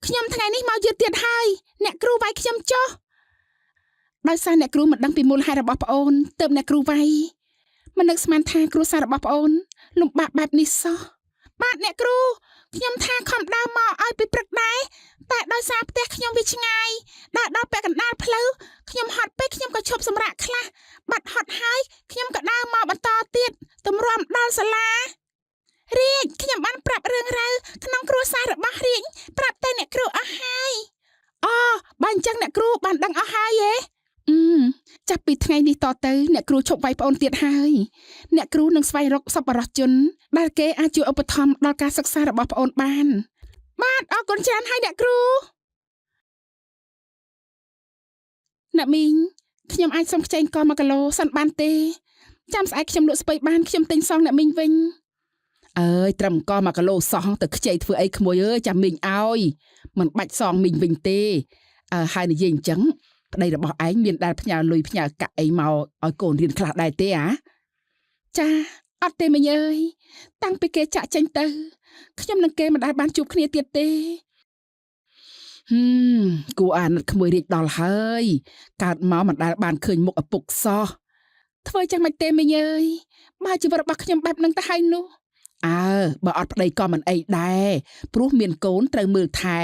ខ្ញុំថ្ងៃនេះមកយឺតទៀតហើយអ្នកគ្រូវាយខ្ញុំចុះដោយសារអ្នកគ្រូមិនដឹងពីមូលហេតុរបស់ប្អូនទើបអ្នកគ្រូវាយមិននឹកស្មានថាគ្រួសាររបស់ប្អូនលំបាកបែបនេះសោះបាទអ្នកគ្រូខ្ញុំថាខំដើរមកឲ្យពីព្រឹកដែរតែដោយសារផ្ទះខ្ញុំវាឆ្ងាយដើរដល់ពាក់កណ្ដាលផ្លូវខ្ញុំហត់ពេកខ្ញុំក៏ឈប់សម្រាកខ្លះបាត់ហត់ហើយខ្ញុំក៏ដើរមកបន្តទៀតទម្រាំដល់សាលារាជខ្ញុំបានប្រាប់រឿងរ៉ាវក្នុងគ្រួសាររបស់រាជប្រាប់ទៅអ្នកគ្រូអស់ហើយបើអញ្ចឹងអ្នកគ្រូបានដឹងអស់ហើយទេចាប់ពីថ្ងៃនេះតទៅអ្នកគ្រូឈប់វាយប្អូនទៀតហើយអ្នកគ្រូនឹងស្វែងរកសប្បុរសជនដែលគេអាចជួយឧបត្ថម្ភដល់ការសិក្សារបស់ប្អូនបានបាទអរគុណច្រើនហើយអ្នកគ្រូអ្នកមីងខ្ញុំអាចសុំខ្ចីក1គីឡូសិនបានទេចាំស្អែកខ្ញុំលក់ស្ពៃបានខ្ញុំទិញសងអ្នកមីងវិញអើយត្រឹមក1គីឡូសោះទៅខ្ចីធ្វើអីក្មួយអើយចាំមីងឲ្យមិនបាច់សងមីងវិញទេហើយនិយាយអញ្ចឹងប្តីរបស់ឯងមានដែលផ្ញើលុយផ្ញើកាក់អីមកឲ្យកូនរៀនខ្លះដែរទេចាអត់ទេមីងអើយតាំងពីគេចាក់ចេញទៅខ្ញុំនឹងគេមិនដែលបានជួបគ្នាទៀតទេគួរអាណិតក្មួយរាជដល់ហើយកើតមកមិនដែលបានឃើញមុខឪពុកសោះធ្វើចឹងមិនទេមីងអើយបើជីវិតរបស់ខ្ញុំបែបហ្នឹងទៅហើយនោះ អើបើអត់ប្តីក៏មិនអីដែរព្រោះមានកូនត្រូវមើលថែ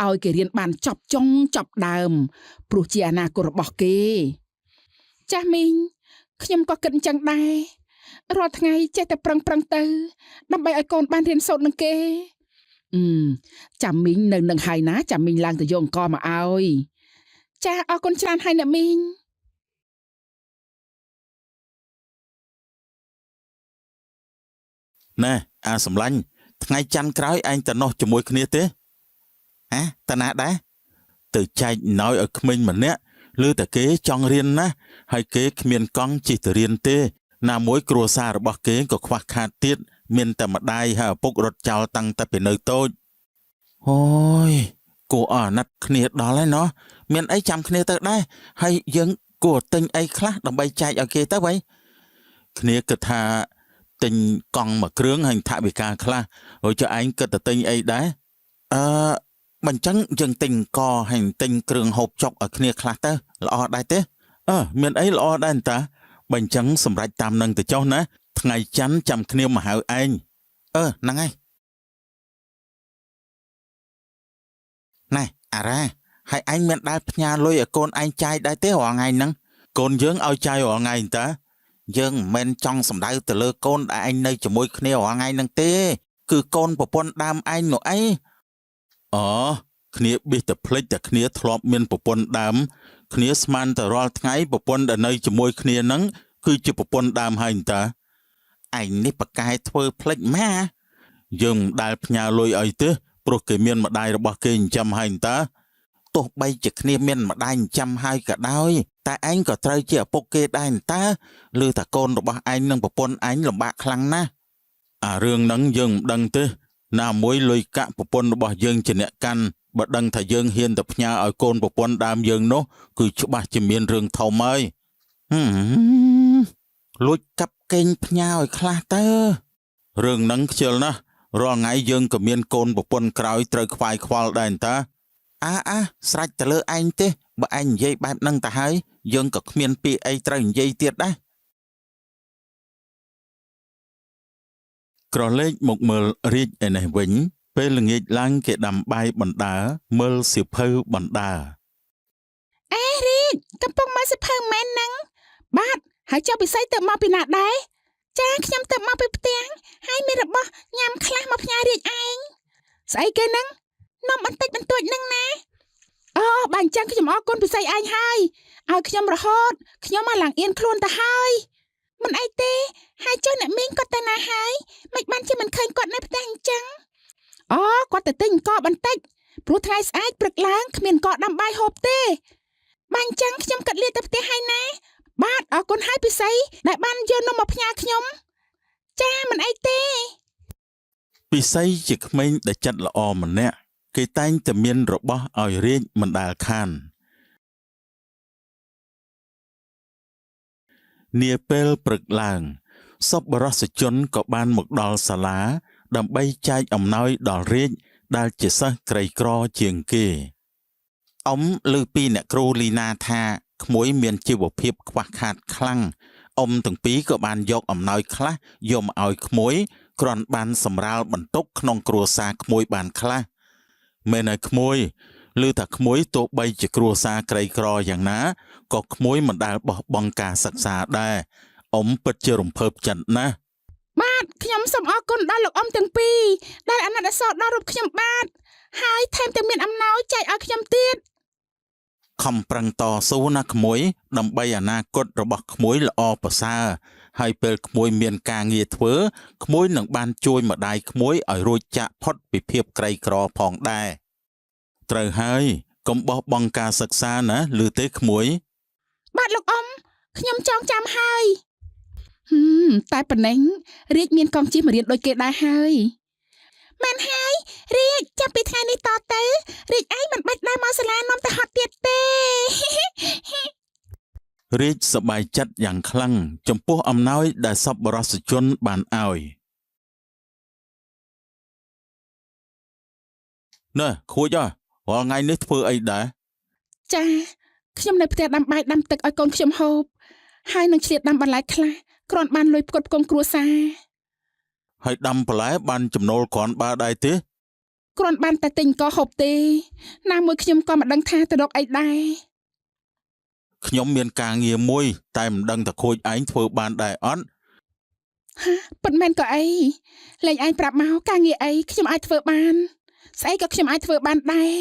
ឲ្យគេរៀនបានចប់ចុងចប់ដើមព្រោះជាអនាគតរបស់គេចាស់មីងខ្ញុំក៏គិតអញ្ចឹងដែររាល់ថ្ងៃចេះតែប្រឹងទៅដើម្បីឲ្យកូនបានរៀនសូត្រនឹងគេចាំមីងនៅនឹងហើយណាចាំមីងឡើងទៅយកអង្គមកឲ្យចាអរគុណច្រើនហើយអ្នកមីងណែអាសម្លាញ់ថ្ងៃច័ន្ទក្រោយឯងទៅនោះជាមួយគ្នាទេហ៎តាណាដែរទៅចែកណយឲ្យក្មេងម្នាក់ឬតែគេចង់រៀនណាហើយគេគ្មានកង់ជិះទៅរៀនទេណាមួយគ្រួសាររបស់គេក៏ខ្វះខាតទៀតមានតែម្ដាយហើយឪពុករត់ចោលតាំងតែពីនៅតូចអូយគួរអាណិតគ្នាដល់ហើយណោះមានអីចាំគ្នាទៅដែរហើយយើងគួរទិញអីខ្លះដើម្បីចែកឲ្យគេទៅវិញគ្នាគិតថាទិញកង់មួយគ្រឿងហើយថវិកាខ្លះហើយចុះឯងគិតទៅទិញអីដែរបើអញ្ចឹងយើងទិញកហើយទិញគ្រឿងហូបចុកឲ្យគ្នាខ្លះទៅល្អដែរទេមានអីល្អដែរតាបើអញ្ចឹងសម្រេចតាមនឹងទៅចុះណាថ្ងៃច័ន្ទចាំគ្នាមកហៅឯងហ្នឹងហើយណែអារ៉ាហើយឯងមានដែលផ្ញើលុយឲ្យកូនឯងចាយដែរទេរាល់ថ្ងៃហ្នឹងកូនយើងឲ្យចាយរាល់ថ្ងៃតាយើងមិនមែនចង់សម្ដៅទៅលើកូនដែលឯងនៅជាមួយគ្នារាល់ថ្ងៃហ្នឹងទេគឺកូនប្រពន្ធដើមឯងនោះអីគ្នាប៊ីសតែភ្លេចតែគ្នាធ្លាប់មានប្រពន្ធដើមគ្នាស្មានតែរាល់ថ្ងៃប្រពន្ធដែលនៅជាមួយគ្នាហ្នឹងគឺជាប្រពន្ធដើមហើយតាឯងនេះប្រកែធ្វើភ្លេចម៉ាយើងមិនដែលផ្ញើលុយឲ្យទេព្រោះគេមានម្ដាយរបស់គេចិញ្ចឹមហើយតាទោះបីជាគ្នាមានម្ដាយចិញ្ចឹមហើយក៏ដោយតែឯងក៏ត្រូវជាឪពុកគេដែរតាឬតែកូនរបស់ឯងនិងប្រពន្ធឯងលំបាកខ្លាំងណាស់អារឿងហ្នឹងយើងមិនដឹងទេណាមួយលុយកាក់ប្រពន្ធរបស់យើងជាអ្នកកាន់បើដឹងថាយើងហ៊ានទៅផ្ញើឲ្យកូនប្រពន្ធដើមយើងនោះគឺច្បាស់ជាមានរឿងធំហើយលួចកាប់កេងផ្ញើឲ្យខ្លះទៅរឿងហ្នឹងខ្ជិលណាស់រាល់ថ្ងៃយើងក៏មានកូនប្រពន្ធក្រោយត្រូវខ្វាយខ្វល់ដែរតាស្រេចទៅលើឯងទេបើឯងនិយាយបែបហ្នឹងទៅហើយយើងក៏គ្មានពាក្យអីត្រូវនិយាយទៀតដែរក្រឡេកមកមើលរាជឯនេះវិញពេលល្ងាចឡើងគេដាំបាយបណ្ដើមើលសៀវភៅបណ្ដើរាជកំពុងមើលសៀវភៅមែនហ្នឹងបាទហើយចុះពិសីទៅមកពីណាដែរចាខ្ញុំទៅមកពីផ្ទះហើយមានរបស់ញ៉ាំខ្លះមកផ្ញើរាជឯងស្អីគេហ្នឹងនំបន្តិចបន្តួចហ្នឹងណាបើអញ្ចឹងខ្ញុំអរគុណពិសីឯងហើយឲ្យខ្ញុំរហូតខ្ញុំមកឡើងអៀនខ្លួនទៅហើយមិនអីទេហើយចុះអ្នកមីងគាត់ទៅណាហើយមិនបានជាមិនឃើញគាត់នៅផ្ទះអញ្ចឹងគាត់ទៅទិញអង្គបន្តិចព្រោះថ្ងៃស្អែកព្រឹកឡើងគ្មានអង្គដាំបាយហូបទេបើអញ្ចឹងខ្ញុំកាត់លាទៅផ្ទះហើយណាបាទអរគុណហើយពិសីដែលបានយកនំមកផ្ញើខ្ញុំចាមិនអីទេពិសីជាក្មេងដែលចិត្តល្អម្នាក់គេតែងតែមានរបស់ឲ្យរាជមិនដែលខាននាពេលព្រឹកឡើងសប្បុរសជនក៏បានមកដល់សាលាដើម្បីចែកអំណោយដល់រាជដែលជាសិស្សក្រីក្រជាងគេឮពីអ្នកគ្រូលីណាថាក្មួយមានជីវភាពខ្វះខាតខ្លាំងទាំងពីរក៏បានយកអំណោយខ្លះយកមកឲ្យក្មួយគ្រាន់បានសម្រាលបន្ទុកក្នុងគ្រួសារក្មួយបានខ្លះមែនហើយក្មួយឮថាក្មួយទោះបីជាគ្រួសារក្រីក្រយ៉ាងណាក៏ក្មួយមិនដែលបោះបង់ការសិក្សាដែរពិតជារំភើបចិត្តណាស់បាទខ្ញុំសូមអរគុណដល់លោកទាំងពីរដែលអាណិតអាសូរដល់រូបខ្ញុំបាទហើយថែមទាំងមានអំណោយចែកឲ្យខ្ញុំទៀតខំប្រឹងតស៊ូណាក្មួយដើម្បីអនាគតរបស់ក្មួយល្អប្រសើរហើយពេលក្មួយមានការងារធ្វើក្មួយនឹងបានជួយម្ដាយក្មួយឲ្យរួចចាកផុតពីភាពក្រីក្រផងដែរត្រូវហើយកុំបោះបង់ការសិក្សាណាឮទេក្មួយបាទលោកខ្ញុំចងចាំហើយតែប៉ុណ្ណេះរាជមានកងជិះមករៀនដូចគេដែរហើយមែនហើយរាជចាប់ពីថ្ងៃនេះតទៅរាជឯងមិនបាច់ដើរមកសាលានាំតែហត់ទៀតទេរាជសប្បាយចិត្តយ៉ាងខ្លាំងចំពោះអំណោយដែលសប្បុរសជនបានឲ្យណែខូចរាល់ថ្ងៃនេះធ្វើអីដែរចាខ្ញុំនៅផ្ទះដាំបាយដាំទឹកឲ្យកូនខ្ញុំហូបហើយនឹងឆ្លៀតដាំបន្លែខ្លះគ្រាន់បានលុយផ្គត់ផ្គង់គ្រួសារ ហើយដាំបន្លែបានចំណូលគ្រាន់បើដែរទេ គ្រាន់បានតែទិញកហូបទេណាមួយខ្ញុំក៏មិនដឹងថាទៅរកអីដែរ ខ្ញុំមានការងារមួយតែមិនដឹងថាខូចឯងធ្វើបានដែរអត់ ពិតមែនក៏អីលេងឯងប្រាប់មកការងារអីខ្ញុំអាចធ្វើបានស្អីក៏ខ្ញុំអាចធ្វើបានដែរ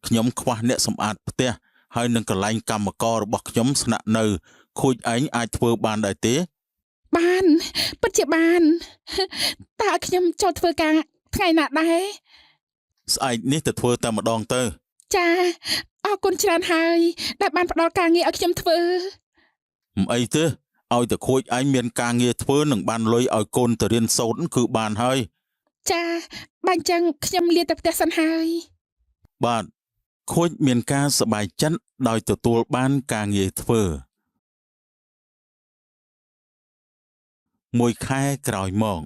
ខ្ញុំខ្វះអ្នកសម្អាតផ្ទះហើយនឹងកន្លែងកម្មកររបស់ខ្ញុំស្នាក់នៅខូចឯងអាចធ្វើបានដែរទេ បានពិតជាបានតើឲ្យខ្ញុំចូលធ្វើការថ្ងៃណាដែរ ស្អែកនេះទៅធ្វើតែម្ដងទៅ ចាអរគុណច្រើនហើយដែលបានផ្ដល់ការងារឲ្យខ្ញុំធ្វើ មិនអីទេឲ្យតែខូចឯងមានការងារធ្វើនឹងបានលុយឲ្យកូនទៅរៀនសូត្រគឺបានហើយ ចាបើអញ្ចឹងខ្ញុំលាទៅផ្ទះសិនហើយ បាទខូចមានការសប្បាយចិត្តដោយទទួលបានការងារធ្វើមួយខែក្រោយមក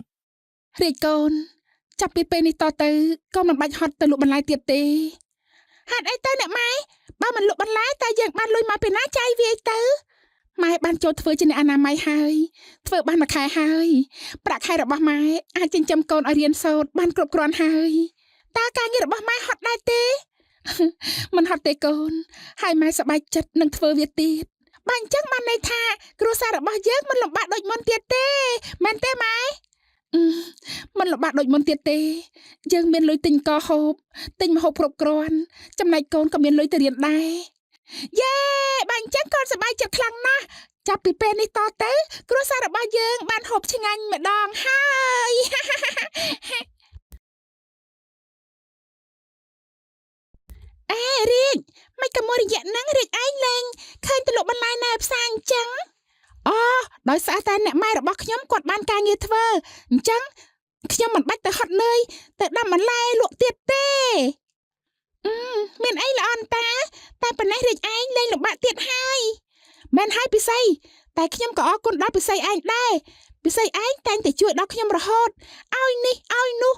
រាជកូនចាប់ពីពេលនេះតទៅកូនមិនបាច់ហត់ទៅលក់បន្លែទៀតទេហេតុអីទៅអ្នកម៉ែបើមិនលក់បន្លែតែយើងបានលុយមកពីណាចាយវាយទៅម៉ែបានចូលធ្វើជាអ្នកអនាម័យហើយធ្វើបានមួយខែហើយប្រាក់ខែរបស់ម៉ែអាចចិញ្ចឹមកូនឲ្យរៀនសូត្របានគ្រប់គ្រាន់ហើយតើការងាររបស់ម៉ែហត់ដែរទេ មិនហត់ទេកូនហើយម៉ែសប្បាយចិត្តនឹងធ្វើវាទៀតបើអញ្ចឹងបានន័យថាគ្រួសាររបស់យើងមិនលំបាកដូចមុនទៀតទេមែនទេម៉ែ មិនលំបាកដូចមុនទៀតទេយើងមានលុយទិញកហូបទិញម្ហូបគ្រប់គ្រាន់ចំណែកកូនក៏មានលុយទៅរៀនដែរយេបើអញ្ចឹងកូនសប្បាយចិត្តខ្លាំងណាស់ចាប់ពីពេលនេះតទៅគ្រួសាររបស់យើងបានហូបឆ្ងាញ់ម្ដងហើយ អេរាជមិនក៏មួយរយៈហ្នឹងរាជឯងលេងឃើញទៅលក់បន្លែនៅផ្សារអញ្ចឹងអូដោយសារតែអ្នកម៉ែរបស់ខ្ញុំគាត់បានការងារធ្វើអញ្ចឹងខ្ញុំមិនបាច់ទៅហត់នឿយទៅដាំបន្លែលក់ទៀតទេមានអីល្អអន្តាតែប៉ុណ្ណេះរាជឯងលេងលំបាកទៀតហើយមែនហើយពិសីតែខ្ញុំក៏អរគុណដល់ពិសីឯងដែរពិសីឯងតែងតែជួយដល់ខ្ញុំរហូតឲ្យនេះឲ្យនោះ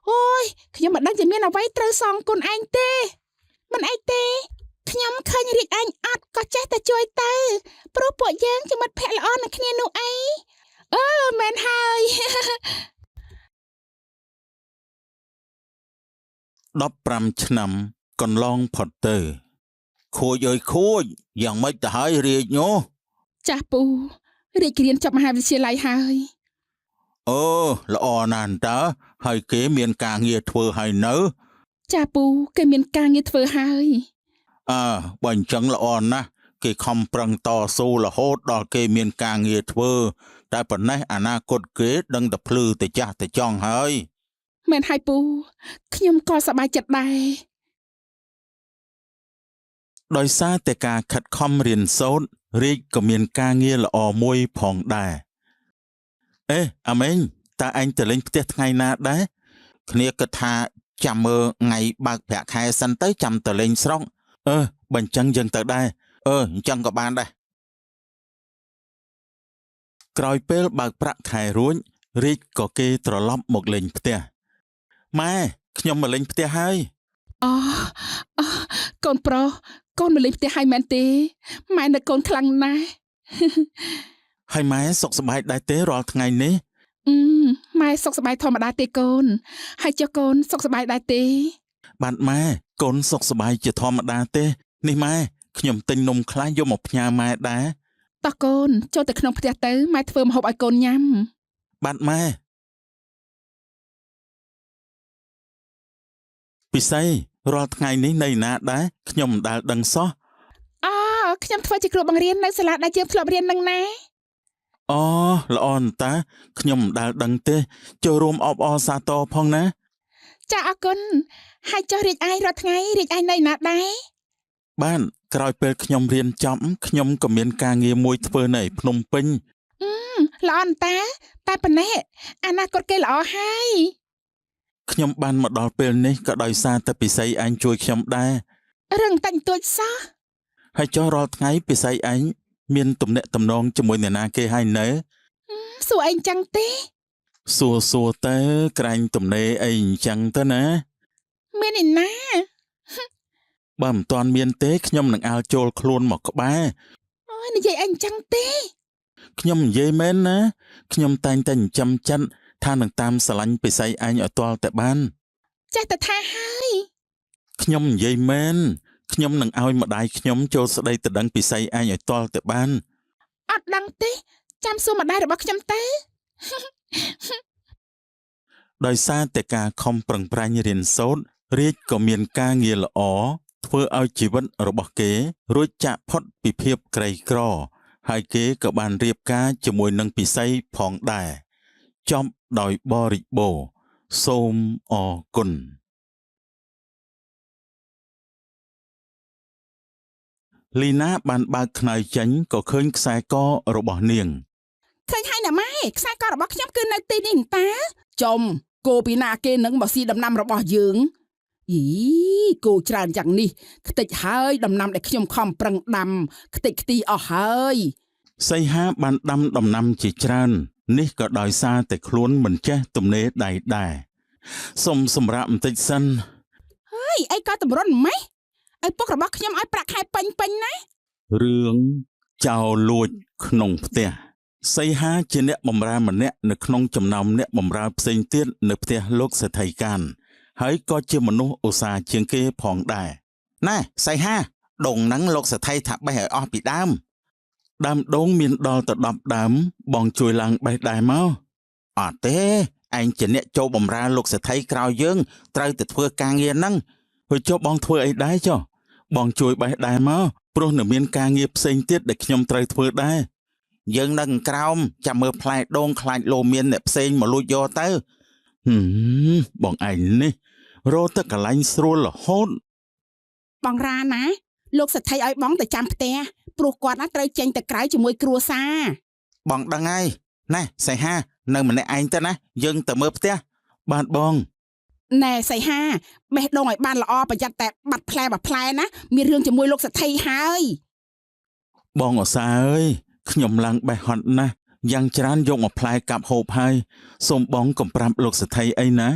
អូយខ្ញុំមិនដឹងជាមានអ្វីត្រូវសងគុណឯងទេមិនអីទេខ្ញុំឃើញរាជឯងអត់ក៏ចេះតែជួយទៅព្រោះពួកយើងជាមិត្តភក្តិល្អនឹងគ្នានោះអីមែនហើយ 15 ឆ្នាំកន្លងផុតទៅខូចអើយខូចយ៉ាងម៉េចទៅហើយរាជញោ ចាស់ពូរាជរៀនចប់មហាវិទ្យាល័យហើយ អូល្អណាស់តើហើយគេមានការងារធ្វើហើយនៅ ចាស់ពូគេមានការងារធ្វើហើយ បើអញ្ចឹងល្អណាស់គេខំប្រឹងតស៊ូរហូតដល់គេមានការងារធ្វើតែប៉ុណ្ណេះអនាគតគេដឹងតែភ្លឺទៅចាស់ទៅចង់ហើយ មែនហើយពូខ្ញុំក៏សប្បាយចិត្តដែរ ដោយសារតែការខិតខំរៀនសូត្ររាជក៏មានការងារល្អមួយផងដែរអាម៉េងតើអញទៅលេងផ្ទះថ្ងៃណាដែរគ្នាគិតថាចាំមើលថ្ងៃបើកប្រាក់ខែសិនទៅចាំទៅលេងស្រុកបើអញ្ចឹងយើងទៅដែរអញ្ចឹងក៏បានដែរក្រោយពេលបើកប្រាក់ខែរួចរាជក៏គេត្រឡប់មកលេងផ្ទះម៉ែខ្ញុំមកលេងផ្ទះហើយ កូនប្រុសកូនមកលេងផ្ទះហើយមែនទេម៉ែនឹកកូនខ្លាំងណាស់ ហើយម៉ែសុខសប្បាយដែរទេរាល់ថ្ងៃនេះ ម៉ែសុខសប្បាយធម្មតាទេកូនហើយចុះកូនសុខសប្បាយដែរទេ បាទម៉ែកូនសុខសប្បាយជាធម្មតាទេនេះម៉ែខ្ញុំទិញនំខ្លះយកមកផ្ញើម៉ែដែរ តោះកូនចូលទៅក្នុងផ្ទះទៅម៉ែធ្វើម្ហូបឲ្យកូនញ៉ាំ បាទម៉ែពិសីរាល់ថ្ងៃនេះនៅណាដែរខ្ញុំមិនដែលដឹងសោះ ខ្ញុំធ្វើជាគ្រូបង្រៀននៅសាលាដែលយើងធ្លាប់រៀននឹងណា ល្អណាស់តាខ្ញុំមិនដែលដឹងទេចូលរួមអបអរសាទរផងណា ចាអរគុណហើយចុះរាជឯងរាល់ថ្ងៃរាជឯងនៅណាដែរ បានក្រោយពេលខ្ញុំរៀនចប់ខ្ញុំក៏មានការងារមួយធ្វើនៅភ្នំពេញ ល្អណាស់តាតែប៉ុណ្ណេះអនាគតគេល្អហើយ ខ្ញុំបានមកដល់ពេលនេះក៏ដោយសារតែពិសីឯងជួយខ្ញុំដែរ រឹងតាញ់ទួចសោះ ហើយចុះរាល់ថ្ងៃពិសីឯងមានទំនាក់ទំនងជាមួយអ្នកណាគេហើយនៅ សួរអីចឹងទេសួរទៅក្រែងទំនេរអីអញ្ចឹងទៅណា មានឯណា បើមិនទាន់មានទេខ្ញុំនឹងអាលចូលខ្លួនមកក្បែរ អូយនិយាយអីចឹងទេ ខ្ញុំនិយាយមែនណាខ្ញុំតែងតែចិញ្ចឹមចិត្ត ថានឹងតាមស្រឡាញ់ពិសីឯងឲ្យទាល់តែបាន ចេះតែថាហើយ ខ្ញុំនិយាយមែនខ្ញុំនឹងឲ្យម្ដាយខ្ញុំចូលស្ដីទៅដឹងពិសីឯងឲ្យទាល់តែបាន អត់ដឹងទេចាំសួរម្ដាយរបស់ខ្ញុំទៅ ដោយសារតែការខំប្រឹងប្រែងរៀនសូត្ររាជក៏មានការងារល្អធ្វើឲ្យជីវិតរបស់គេរួចចាកផុតពីភាពក្រីក្រហើយគេក៏បានរៀបការជាមួយនឹងពិសីផងដែរចប់ដោយបរិបូរណ៍សូមអរគុណលីណាបានបើកខ្នើយចេញក៏ឃើញខ្សែករបស់នាង ឃើញហើយណាម៉ែខ្សែករបស់ខ្ញុំគឺនៅទីនេះតាចំគោពីណាគេនឹងមកស៊ីដំណាំរបស់យើងយីគោច្រើនយ៉ាងនេះខ្ទេចហើយដំណាំដែលខ្ញុំខំប្រឹងដាំខ្ទេចខ្ទីអស់ហើយ សីហាបានដាំដំណាំជាច្រើននេះក៏ដោយសារតែខ្លួនមិនចេះទំនេរដៃដែរសូមសម្រាប់បន្តិចសិន ហើយអីក៏តម្រុនម៉េះឪពុករបស់ខ្ញុំឲ្យប្រាក់ខែពេញណា រឿងចោរលួចក្នុងផ្ទះសីហាជាអ្នកបម្រើម្នាក់នៅក្នុងចំណោមអ្នកបម្រើផ្សេងទៀតនៅផ្ទះលោកសេដ្ឋីកានហើយក៏ជាមនុស្សឧស្សាហ៍ជាងគេផងដែរណែសីហាដងហ្នឹងលោកសេដ្ឋីថាបេះឲ្យអស់ពីដើមដូងមានដល់ទៅ10ដើមបងជួយឡើងបេះដែរមកអត់ទេឯងជាអ្នកចូលបម្រើលោកសេដ្ឋីក្រោយយើងត្រូវទៅធ្វើការងារហ្នឹងហើយចុះបងធ្វើអីដែរចុះបងជួយបេះដែរមកព្រោះនៅមានការងារផ្សេងទៀតដែលខ្ញុំត្រូវធ្វើដែរយើងនៅក្រោមចាំមើលផ្លែដូងខ្លាចលោមានអ្នកផ្សេងមកលួចយកទៅបងឯងនេះរត់ទៅកន្លែងស្រួលរហូត បងរាណាលោកសេដ្ឋីឲ្យបងទៅចាំផ្ទះព្រោះគាត់ណាត្រូវចេញទៅក្រៅជាមួយគ្រួសារ បងដឹងហើយណែសីហានៅម្នាក់ឯងទៅណាយើងទៅមើលផ្ទះបាទបង ណែសីហាបេះដូងឲ្យបានល្អប្រយ័ត្នតែបាត់ផ្លែមួយផ្លែណាមានរឿងជាមួយលោកសេដ្ឋីហើយ បងអសាអើយខ្ញុំឡើងបេះហត់ណាស់យ៉ាងច្រើនយកមកផ្លែកាប់ហូបហើយសូមបងកុំប្រាប់លោកសេដ្ឋីអីណា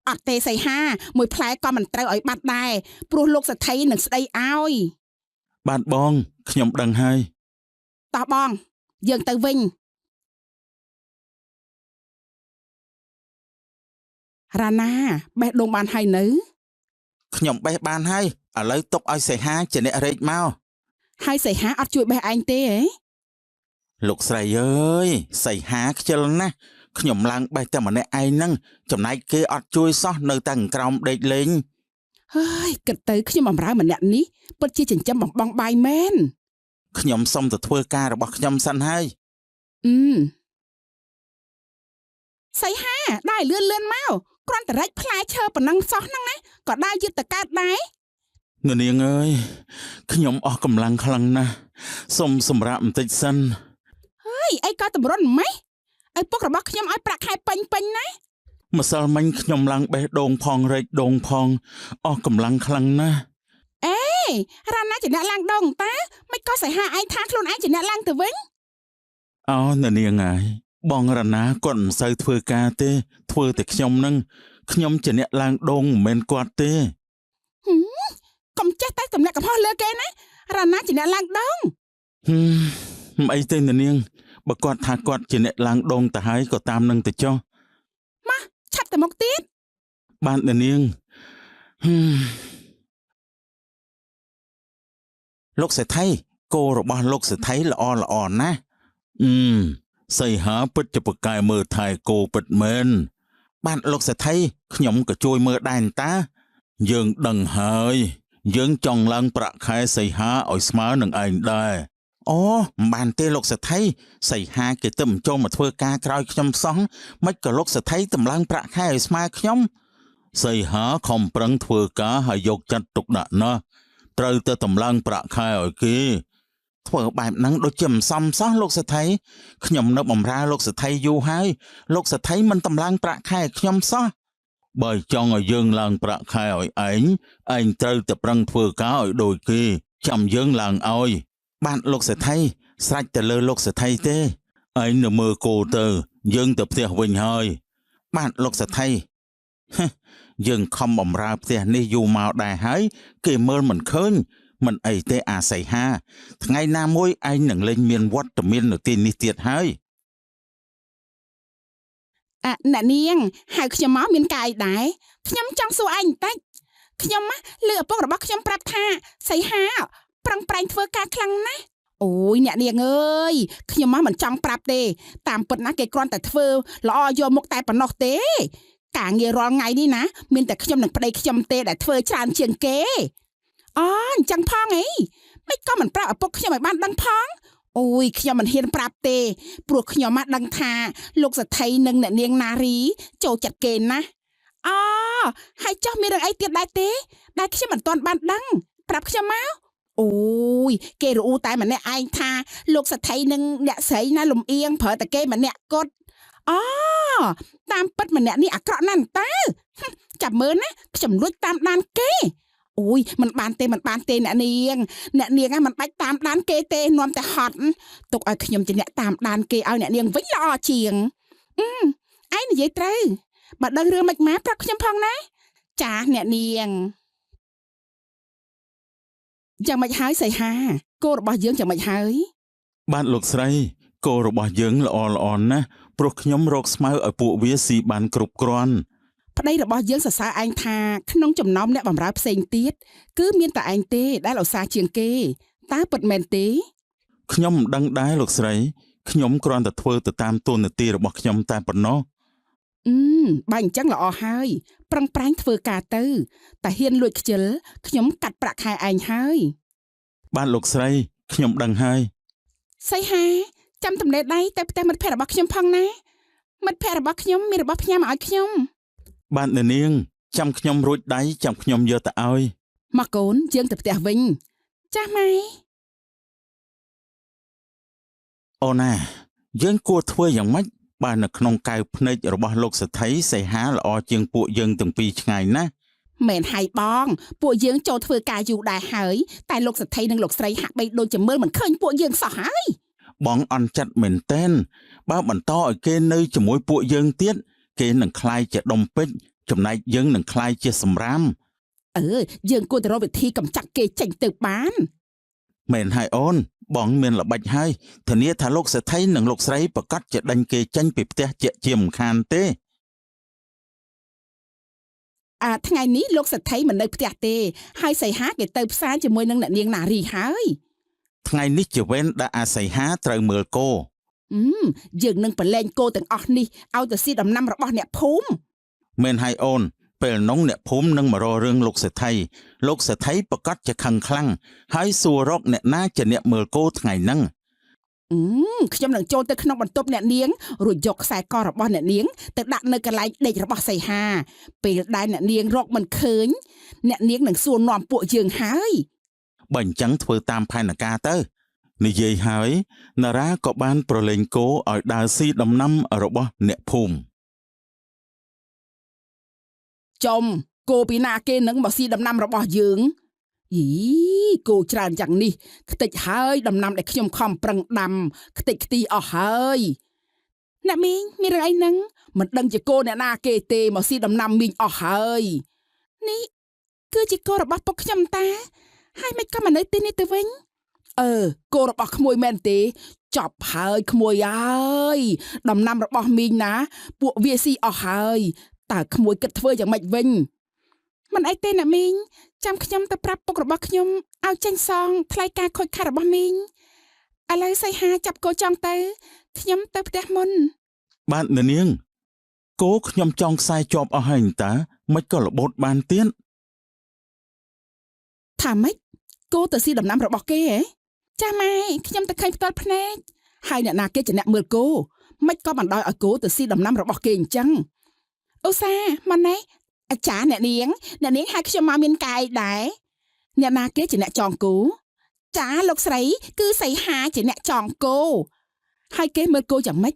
អត់ទេសីហាមួយផ្លែក៏មិនត្រូវឲ្យបាត់ដែរព្រោះលោកសេដ្ឋីនឹងស្ដីឲ្យ បាទបងខ្ញុំដឹងហើយ តោះបងយើងទៅវិញរ៉ាណាបេះដូងបានហើយនៅ ខ្ញុំបេះបានហើយឥឡូវទុកឲ្យសីហាជាអ្នករែកមក ហើយសីហាអត់ជួយបេះឯងទេហ៎ លោកស្រីអើយសីហាខ្ជិលណាស់ខ្ញុំឡើងបេះតែម្នាក់ឯងហ្នឹងចំណែកគេអត់ជួយសោះនៅតែក្រោមដេកលេង ហើយគិតទៅខ្ញុំបម្រើម្នាក់នេះពិតជាចិញ្ចឹមបំបងបាយមែន ខ្ញុំសុំទៅធ្វើការរបស់ខ្ញុំសិនហើយ សីហាដើរលឿនមកគ្រាន់តែរែកផ្លែឈើប៉ុណ្ណឹងសោះហ្នឹងណាក៏ដើរយឺតទៅកើតដែរ នាងអើយខ្ញុំអស់កម្លាំងខ្លាំងណាស់សូមសម្រាប់បន្តិចសិន ហើយអីក៏តម្រុនម៉េះឪពុករបស់ខ្ញុំឲ្យប្រាក់ខែពេញណា ម្សិលមិញខ្ញុំឡើងបេះដូងផងរែកដូងផងអស់កម្លាំងខ្លាំងណាស់ អេរ៉ាណាជាអ្នកឡើងដងតាមិនក៏សីហាឯងថាខ្លួនឯងជាអ្នកឡើងទៅវិញ អូនាងហើយបងរណាគាត់មិនសូវធ្វើការទេធ្វើតែខ្ញុំនឹងខ្ញុំជាអ្នកឡើងដូងមិនមែនគាត់ទេ កុំចេះតែទម្លាក់កំហុសលើគេណារ៉ាណាជាអ្នកឡើងដង មិនអីទេនាងបើគាត់ថាគាត់ជាអ្នកឡើងដូងទៅហើយក៏តាមនឹងទៅចុះ មកឆាប់ទៅមុខទៀត បាននាងលោកសេដ្ឋីគោរបស់លោកសេដ្ឋីល្អណាស់សីហាពិតជាប្រកែមើលថែគោពិតមែនបានលោកសេដ្ឋីខ្ញុំក៏ជួយមើលដែរតាយើងដឹងហើយយើងចង់ឡើងប្រាក់ខែសីហាឲ្យស្មើនឹងឯងដែរអូមិនបានទេលោកសេដ្ឋីសីហាគេទៅមិនចូលមកធ្វើការក្រោយខ្ញុំសោះមិនក៏លោកសេដ្ឋីតម្លើងប្រាក់ខែឲ្យស្មើខ្ញុំសីហាខំប្រឹងធ្វើការហើយយកចិត្តទុកដាក់ណាស់ត្រូវទៅតម្លើងប្រាក់ខែឲ្យគេធ្វើបែបហ្នឹងដូចជាមិនសមសោះលោកសេដ្ឋីខ្ញុំនៅបម្រើលោកសេដ្ឋីយូរហើយលោកសេដ្ឋីមិនតម្លើងប្រាក់ខែខ្ញុំសោះបើចង់ឲ្យយើងឡើងប្រាក់ខែឲ្យឯងត្រូវតែប្រឹងធ្វើការឲ្យដូចគេចាំយើងឡើងឲ្យបានលោកសេដ្ឋីស្រេចទៅលើលោកសេដ្ឋីទេឯងនៅមើលគោទៅយើងទៅផ្ទះវិញហើយបានលោកសេដ្ឋីយើងខំបម្រើផ្ទះនេះយូរមកដែរហើយគេមើលមិនឃើញមិនអីទេអាសីហាថ្ងៃណាមួយឯងនឹងលេងមានវត្តមាននៅទីនេះទៀតហើយ អ្នកនាងហៅខ្ញុំមកមានកាយដែរខ្ញុំចង់សួរឯងបន្តិចខ្ញុំលើឪពុករបស់ខ្ញុំប្រាប់ថាសីហាប្រឹងប្រែងធ្វើការខ្លាំងណាស់អូយអ្នកនាងអើយខ្ញុំមិនចង់ប្រាប់ទេតាមពិតណាគេគ្រាន់តែធ្វើល្អយកមុខតែប៉ុណ្ណោះទេការងាររាល់ថ្ងៃនេះណាមានតែខ្ញុំនិងប្តីខ្ញុំទេដែលធ្វើច្រើនជាងគេអញ្ចឹងផងអីមិនក៏មិនប្រាប់ឪពុកខ្ញុំឲ្យបានដឹងផងអូយខ្ញុំមិនហ៊ានប្រាប់ទេព្រោះខ្ញុំដឹងថាលោកសថីនិងអ្នកនាងណារីចូលចិត្តគេណាហើយចុះមានរឿងអីទៀតដែរទេដែលខ្ញុំមិនទាន់បានដឹងប្រាប់ខ្ញុំមកអូយគេរអ៊ូតែម្នាក់ឯងថាលោកសថីនិងអ្នកស្រីណាលំអៀងប្រើតែគេម្នាក់គត់តាមពិតម្នាក់នេះអាក្រក់ណាស់តើចាំមើលណាខ្ញុំលួចតាមដានគេអូយមិនបានទេអ្នកនាងមិនបាច់តាមដានគេទេនាំតែហត់ទុកឲ្យខ្ញុំជាអ្នកតាមដានគេឲ្យអ្នកនាងវិញល្អជាងឯងនិយាយត្រូវបើដឹងរឿងមិនមកប្រាប់ខ្ញុំផងណាចាអ្នកនាងយ៉ាងម៉េចហើយសីហាគោរបស់យើងយ៉ាងម៉េចហើយបាទលោកស្រីគោរបស់យើងល្អណាស់ព្រោះខ្ញុំរកស្មៅឲ្យពួកវាស៊ីបានគ្រប់គ្រាន់ប្តីរបស់យើងសរសើរឯងថាក្នុងចំណោមអ្នកបម្រើផ្សេងទៀតគឺមានតែឯងទេដែលឧស្សាហ៍ជាងគេតើពិតមែនទេខ្ញុំមិនដឹងដែរលោកស្រីខ្ញុំគ្រាន់តែធ្វើទៅតាមតួនាទីរបស់ខ្ញុំតែប៉ុណ្ណោះបើអញ្ចឹងល្អហើយប្រឹងប្រែងធ្វើការទៅតែហ៊ានលួចខ្ជិលខ្ញុំកាត់ប្រាក់ខែឯងហើយបាទលោកស្រីខ្ញុំដឹងហើយសីហាចាំទំនេរដៃទៅផ្ទះមិត្តភ័ក្តិរបស់ខ្ញុំផងណាមិត្តភ័ក្តិរបស់ខ្ញុំមានរបស់ផ្ញើមកឲ្យខ្ញុំបាទអ្នកនាងចាំខ្ញុំរួចដៃចាំខ្ញុំយកទៅឲ្យមកកូនយើងទៅផ្ទះវិញចាស់ម៉ែអូណាយើងគួរធ្វើយ៉ាងម៉េចបើនៅក្នុងកៅភ្នែករបស់លោកសថីសីហាល្អជាងពួកយើងទាំងពីរឆ្ងាយណាស់មែនហើយបងពួកយើងចូលធ្វើការយូរដែរហើយតែលោកសថីនិងលោកស្រីហាក់បីដូចជាមើលមិនឃើញពួកយើងសោះហើយបងអន់ចិត្តមែនទែនបើបន្តឲ្យគេនៅជាមួយពួកយើងទៀតគេនឹងខ្លាយជាដុំពេជ្រចំណែកយើងនឹងខ្លាយជាសម្រាមយើងគួរតែរកវិធីកម្ចាត់គេចេញទៅបានមែនហើយអូនបងមានល្បិចហើយធានាថាលោកសេដ្ឋីនិងលោកស្រីប្រកាសជាដេញគេចេញពីផ្ទះជាមិនខានទេថ្ងៃនេះលោកសេដ្ឋីមិននៅផ្ទះទេហើយសីហាគេទៅផ្សារជាមួយនឹងអ្នកនាងណារីហើយថ្ងៃនេះជាវេនដែលអាសីហាត្រូវមើលគោយើងនឹងប្រឡែងគោទាំងអស់នេះឲ្យទៅស៊ីដំណាំរបស់អ្នកភូមិមែនហើយអូនពេលនោះអ្នកភូមិនឹងមករករឿងលោកសេដ្ឋីប្រកាសជាខឹងខ្លាំងហើយសួររកអ្នកណាជាអ្នកមើលគោថ្ងៃហ្នឹងខ្ញុំនឹងចូលទៅក្នុងបន្ទប់អ្នកនាងរួចយកខ្សែករបស់អ្នកនាងទៅដាក់នៅកន្លែងដេករបស់សីហាពេលដែលអ្នកនាងរកមិនឃើញអ្នកនាងនឹងសួរនាំពួកយើងហើយបើអញ្ចឹងធ្វើតាមផែនការទៅនិយាយហើយនារាក៏បានប្រឡែងគោឲ្យដើរស៊ីដំណាំរបស់អ្នកភូមិចំគោពីណាគេនឹងមកស៊ីដំណាំរបស់យើងគោច្រើនយ៉ាងនេះខ្ទេចហើយដំណាំដែលខ្ញុំខំប្រឹងដាំខ្ទេចខ្ទីអស់ហើយអ្នកមីងមានរឿងអីហ្នឹងមិនដឹងជាគោអ្នកណាគេទេមកស៊ីដំណាំមីងអស់ហើយនេះគឺជាគោរបស់ពុកខ្ញុំតាហើយមិនក៏មកនៅទីនេះទៅវិញគោរបស់ក្មួយមែនទេចប់ហើយក្មួយអើយដំណាំរបស់មីងណាពួកវាស៊ីអស់ហើយតើក្មួយគិតធ្វើយ៉ាងម៉េចវិញមិនអីទេអ្នកមីងចាំខ្ញុំទៅប្រាប់ពុករបស់ខ្ញុំឲ្យចេញសងថ្លៃការខូចខាតរបស់មីងឥឡូវសីហាចាប់គោចង់ទៅខ្ញុំទៅផ្ទះមុនបាទអ្នកនាងគោខ្ញុំចង់ខ្សែជាប់អស់ហើយតាមិនក៏របូតបានទៀតថាម៉េចគោទៅស៊ីដំណាំរបស់គេហ៎ចាម៉ែខ្ញុំទៅឃើញផ្ទាល់ភ្នែកហើយអ្នកណាគេជាអ្នកមើលគោមិនក៏បណ្ដោយឲ្យគោទៅស៊ីដំណាំរបស់គេអញ្ចឹងឧស្សាហ៍មកណែអាចារ្យអ្នកនាងហៅខ្ញុំមកមានកាយដែរអ្នកណាគេជាអ្នកចងគោចាលោកស្រីគឺសីហាជាអ្នកចងគោហើយគេមើលគោយ៉ាងម៉េច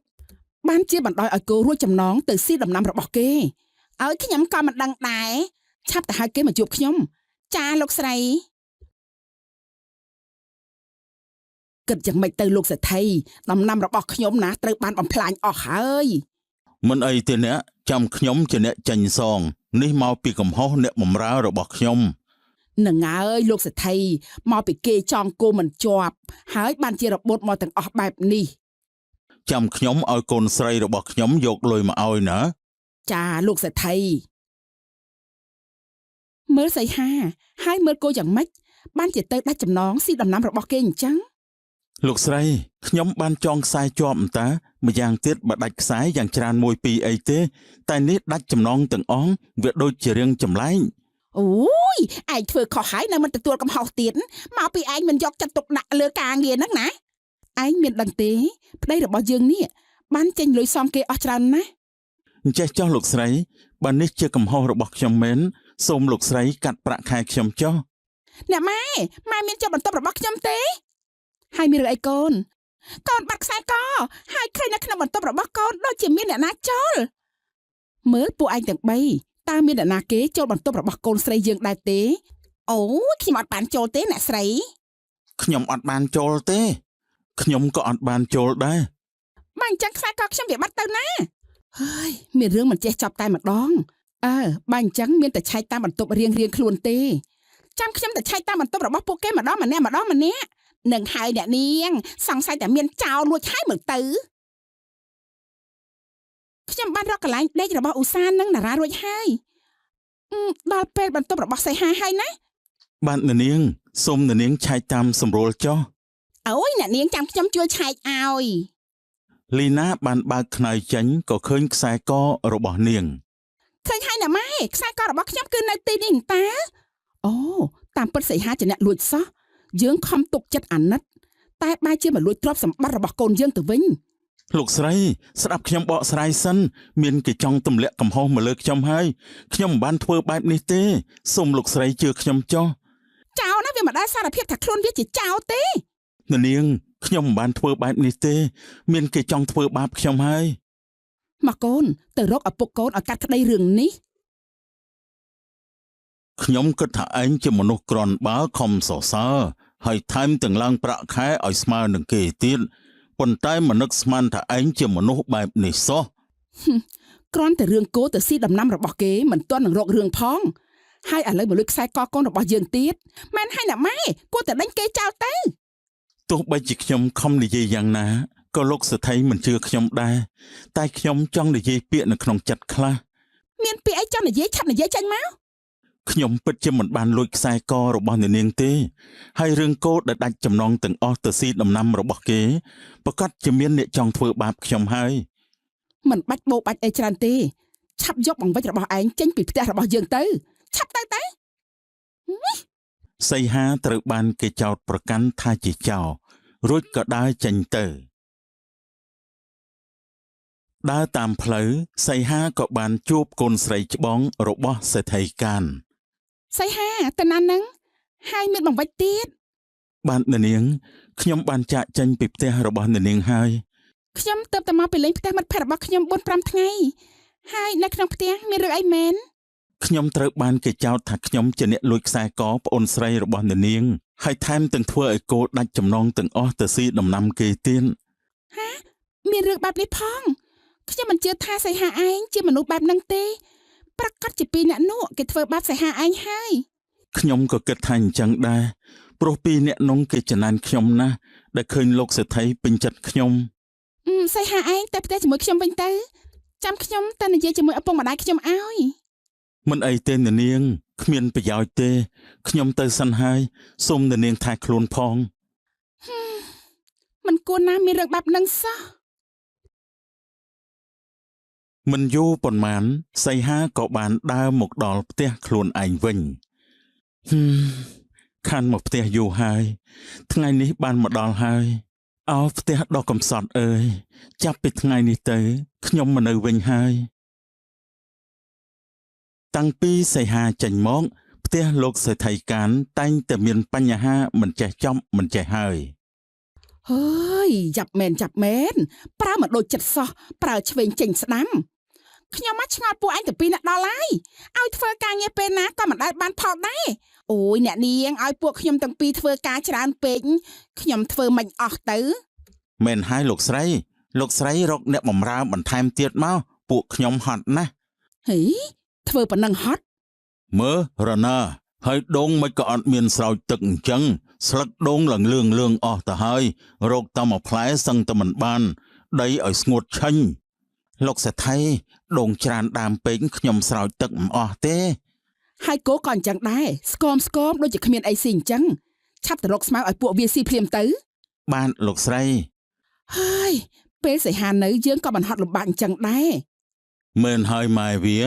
បានជាបណ្ដោយឲ្យគោរួចចំណងទៅស៊ីដំណាំរបស់គេឲ្យខ្ញុំក៏មិនដឹងដែរឆាប់ទៅហៅគេមកជួបខ្ញុំចាលោកស្រីគិតយ៉ាងម៉េចទៅលោកសេដ្ឋីដំណាំរបស់ខ្ញុំណាត្រូវបានបំផ្លាញអស់ហើយមិនអីទេអ្នកចាំខ្ញុំជាអ្នកចាញ់សងនេះមកពីកំហុសអ្នកបម្រើរបស់ខ្ញុំនឹងហើយលោកសេដ្ឋីមកពីគេចងគោមិនជាប់ហើយបានជារបូតមកទាំងអស់បែបនេះ ចាំខ្ញុំឲ្យកូនស្រីរបស់ខ្ញុំយកលុយមកឲ្យណា ចាលោកសេដ្ឋីមើលសីហាហើយមើលគោយ៉ាងម៉េចបានជាទៅដាច់ចំណងស៊ីដំណាំរបស់គេអញ្ចឹង លោកស្រីខ្ញុំបានចងខ្សែជាប់តាម្យ៉ាងទៀតបើដាច់ខ្សែយ៉ាងច្រើនមួយពីរអីទេតែនេះដាច់ចំណងទាំងអស់វាដូចជារឿងចម្លែក អូយឯងធ្វើខុសហើយនៅមិនទទួលកំហុសទៀតមកពីឯងមិនយកចិត្តទុកដាក់លើការងារហ្នឹងណាឯងមានដឹងទេប្តីរបស់យើងនេះបានចេញលុយសងគេអស់ច្រើនណាស់ អញ្ចេះចុះលោកស្រីបើនេះជាកំហុសរបស់ខ្ញុំមែនសូមលោកស្រីកាត់ប្រាក់ខែខ្ញុំចុះ អ្នកម៉ែមានចុះបន្ទប់របស់ខ្ញុំទេហើយមានរឿងអីកូនកូនបាត់ខ្សែកហើយឃើញនៅក្នុងបន្ទប់របស់កូនដូចជាមានអ្នកណាចូលមើលពួកឯងទាំង3តើមានអ្នកណាគេចូលបន្ទប់របស់កូនស្រីយើងដែរទេអូខ្ញុំអត់បានចូលទេអ្នកស្រី ខ្ញុំអត់បានចូលទេខ្ញុំក៏អត់បានចូលដែរ បើអញ្ចឹងខ្សែកខ្ញុំវាបាត់ទៅណាហើយមានរឿងមិនចេះចប់តែម្ដងបើអញ្ចឹងមានតែឆែកតាមបន្ទប់រៀងខ្លួនទេចាំខ្ញុំទៅឆែកតាមបន្ទប់របស់ពួកគេម្ដងម្នាក់នឹងហើយអ្នកនាងសង្ស័យតែមានចោលលួចហើយមើលទៅខ្ញុំបានរកកន្លែងដេករបស់ឧស្សាហ៍និងតារារួចហើយដល់ពេលបន្ទប់របស់សីហាហើយណា បាទអ្នកនាងសូមអ្នកនាងឆែកតាមសម្រួលចុះ អូយអ្នកនាងចាំខ្ញុំជួយឆែកឲ្យ លីណាបានបើកខ្នើយចេញក៏ឃើញខ្សែករបស់នាង ឃើញហើយណាម៉ែខ្សែករបស់ខ្ញុំគឺនៅទីនេះតាអូតាមពិតសីហាជាអ្នកលួចសោះយើងខំទុកចិត្តអាណិតតែបែរជាមកលួចទ្រព្យសម្បត្តិរបស់កូនយើងទៅវិញ លោកស្រីស្ដាប់ខ្ញុំបកស្រាយសិនមានគេចង់ទម្លាក់កំហុសមកលើខ្ញុំហើយខ្ញុំមិនបានធ្វើបែបនេះទេសូមលោកស្រីជឿខ្ញុំចុះ ចោលណាវាមិនដែលសារភាពថាខ្លួនវាជាចោលទេ អ្នកនាងខ្ញុំមិនបានធ្វើបែបនេះទេមានគេចង់ធ្វើបាបខ្ញុំហើយ មកកូនទៅរកឪពុកកូនឲ្យកាត់ក្តីរឿងនេះ ខ្ញុំគិតថាឯងជាមនុស្សក្រន់បើខំសរសើរហើយថែមទាំងឡើងប្រាក់ខែឲ្យស្មើនឹងគេទៀតប៉ុន្តែមិននឹកស្មានថាឯងជាមនុស្សបែបនេះសោះ គ្រាន់តែរឿងគោទៅស៊ីដំណាំរបស់គេមិនទាន់នឹងរករឿងផងហើយឥឡូវមកលួចខ្សែកកូនរបស់យើងទៀតមែនហើយណាម៉ែគួរតែដេញគេចោលទៅ ទោះបីជាខ្ញុំខំនិយាយយ៉ាងណាក៏លោកសេដ្ឋីមិនជឿខ្ញុំដែរតែខ្ញុំចង់និយាយពាក្យនៅក្នុងចិត្តខ្លះ មានពាក្យអីចង់និយាយឆាប់និយាយចេញមក ខ្ញុំពិតជាមិនបានលួចខ្សែករបស់អ្នកនាងទេហើយរឿងកោដដែលដាច់ចំណងទាំងអស់ទៅស៊ីដំណាំរបស់គេប្រកាសជាមានអ្នកចង់ធ្វើបាបខ្ញុំហើយ មិនបាច់បោកបាច់អីច្រើនទេឆាប់យកបង្វិចរបស់ឯងចេញពីផ្ទះរបស់យើងទៅឆាប់ទៅ សីហាត្រូវបានគេចោទប្រកាន់ថាជាចោររួចក៏ដើរចេញទៅដើរតាមផ្លូវសីហាក៏បានជួបកូនស្រីច្បងរបស់សេដ្ឋីកាន សីហាទៅណានឹងហើយមានបង្វិចទៀត បាទអ្នកនាងខ្ញុំបានចាកចេញពីផ្ទះរបស់អ្នកនាងហើយ ខ្ញុំទៅតែមកពីលេងផ្ទះមិត្តភក្តិរបស់ខ្ញុំ 4-5 ថ្ងៃហើយនៅក្នុងផ្ទះមានរឿងអីមែន ខ្ញុំត្រូវបានគេចោទថាខ្ញុំជាអ្នកលួចខ្សែកប្អូនស្រីរបស់អ្នកនាងហើយថែមទាំងធ្វើឲ្យគោដាច់ចំណងទាំងអស់ទៅស៊ីដំណាំគេទៀត មានរឿងបែបនេះផងខ្ញុំមិនជឿថាសីហាឯងជាមនុស្សបែបហ្នឹងទេប្រកាសជាពីរអ្នកនោះគេធ្វើបាបសីហាឯងហើយ ខ្ញុំក៏គិតថាអញ្ចឹងដែរព្រោះពីរអ្នកនោះគេចំណានខ្ញុំណាស់ដែលឃើញលោកសេដ្ឋីពេញចិត្តខ្ញុំ សីហាឯងទៅផ្ទះជាមួយខ្ញុំវិញទៅចាំខ្ញុំទៅនិយាយជាមួយឪពុកម្ដាយខ្ញុំឲ្យ មិនអីទេអ្នកនាងគ្មានប្រយោជន៍ទេខ្ញុំទៅសិនហើយសូមអ្នកនាងថែខ្លួនផង មិនគួរណាមានរឿងបែបហ្នឹងសោះ មិនយូរប៉ុន្មានសីហាក៏បានដើរមកដល់ផ្ទះខ្លួនឯងវិញខានមកផ្ទះយូរហើយថ្ងៃនេះបានមកដល់ហើយអោផ្ទះដ៏កំសត់អើយចាប់ពីថ្ងៃនេះទៅខ្ញុំមកនៅវិញហើយតាំងពីសីហាចេញមកផ្ទះលោកសេដ្ឋីកានតែងតែមានបញ្ហាមិនចេះចប់មិនចេះហើយ ហើយចាប់មែនប្រើមកដូចចិត្តសោះប្រើឆ្វេងចេញស្ដាំខ្ញុំមកឆ្ងល់ពួកឯងទៅពីអ្នកដល់ហើយឲ្យធ្វើការងារពេលណាក៏មិនដែលបានផលដែរអូយអ្នកនាងឲ្យពួកខ្ញុំទាំងពីរធ្វើការច្រើនពេកខ្ញុំធ្វើមិនអស់ទៅ មែនហើយលោកស្រីរកអ្នកបម្រើបន្ថែមទៀតមកពួកខ្ញុំហត់ណាស់ ហីធ្វើប៉ុណ្ណឹងហត់ មើលរណាហើយដូងមិនក៏អត់មានស្រោចទឹកអញ្ចឹងស្លឹកដូងឡើងលឿងអស់ទៅហើយរកតែមួយផ្លែសឹងតែមិនបាន ដីឲ្យស្ងួតឆេញលោកសេដ្ឋីដងច្រានដើមពេកខ្ញុំស្រោចទឹកមិនអស់ទេ ហើយគោក៏អញ្ចឹងដែរស្គមដូចជាគ្មានអីស៊ីអញ្ចឹងឆាប់ទៅរកស្មៅឲ្យពួកវាស៊ីភ្លាមទៅ បានលោកស្រី ហើយពេលសីហានៅយើងក៏មិនហត់លំបាកអញ្ចឹងដែរ មែនហើយម៉ែវា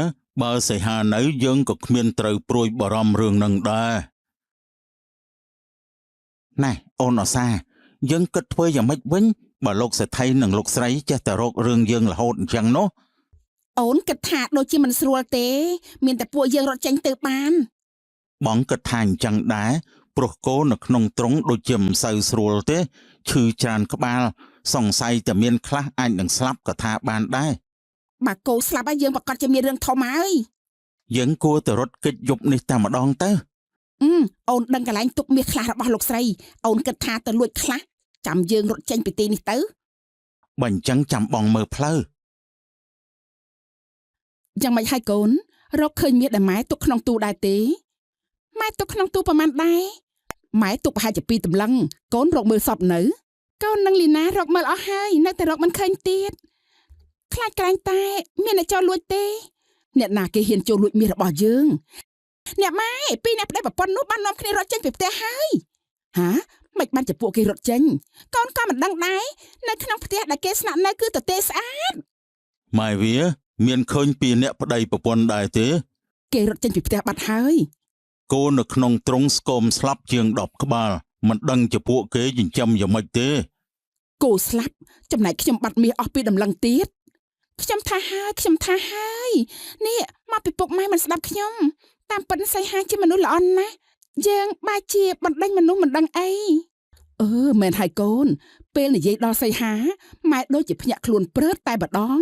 បើសីហានៅយើងក៏គ្មានត្រូវព្រួយបារម្ភរឿងនឹងដែរណែអូនអសាយើងគិតធ្វើយ៉ាងម៉េចវិញបើលោកសេដ្ឋីនិងលោកស្រីចេះតែរករឿងយើងរហូតអញ្ចឹងនោះ អូនគិតថាដូចជាមិនស្រួលទេមានតែពួកយើងរត់ចេញទៅបាន បងគិតថាអញ្ចឹងដែរព្រោះគោនៅក្នុងទ្រុងដូចជាមិនសូវស្រួលទេឈឺច្រើនក្បាលសង្ស័យតែមានខ្លះអាចនឹងស្លាប់ក៏ថាបានដែរ បើគោស្លាប់ហើយយើងប្រកាសជាមានរឿងធំហើយ យើងគួរតែរត់គេចយប់នេះតែម្ដងទៅ អូនដឹងកន្លែងទុកមាសខ្លះរបស់លោកស្រីអូនគិតថាទៅលួចខ្លះចាំយើងរត់ចេញពីទីនេះទៅ បើអញ្ចឹងចាំបងមើលផ្លូវ យ៉ាងម៉េចហើយកូនរកឃើញមាសដែលម៉ែទុកក្នុងទូដែរទេម៉ែទុកក្នុងទូប្រហែលដែរម៉ែទុកប្រហែលជា2តម្លឹងកូនរកមើលសពនៅកូននឹងលីណារកមើលអស់ហើយនៅតែរកមិនឃើញទៀតខ្លាចក្រែងតែមានអ្នកចូលលួចទេអ្នកណាគេហ៊ានចូលលួចមាសរបស់យើងអ្នកម៉ែពីរអ្នកប្តីប្រពន្ធនោះបាននាំគ្នារត់ចេញពីផ្ទះហើយហាមិនបានជាពួកគេរត់ចេញកូនក៏មិនដឹងដែរនៅក្នុងផ្ទះដែលគេស្នាក់នៅគឺទទេស្អាត ម៉ែវាមានឃើញពីអ្នកប្តីប្រពន្ធដែរទេ គេរត់ចេញពីផ្ទះបាត់ហើយ គោនៅក្នុងទ្រុងស្គមស្លាប់ជាង10ក្បាលមិនដឹងជាពួកគេចិញ្ចឹមយ៉ាងម៉េចទេ គោស្លាប់ចំណែកខ្ញុំបាត់មាសអស់ពីដំឡឹងទៀតខ្ញុំថាហើយនេះមកពីពុកម៉ែមិនស្ដាប់ខ្ញុំតាមពិតសីហាជាមនុស្សល្អណាស់យើងបែរជាបណ្ដេញមនុស្សមិនដឹងអីមែនហើយកូនពេលនិយាយដល់សីហាម៉ែដូចជាភ្ញាក់ខ្លួនព្រឺតតែម្ដង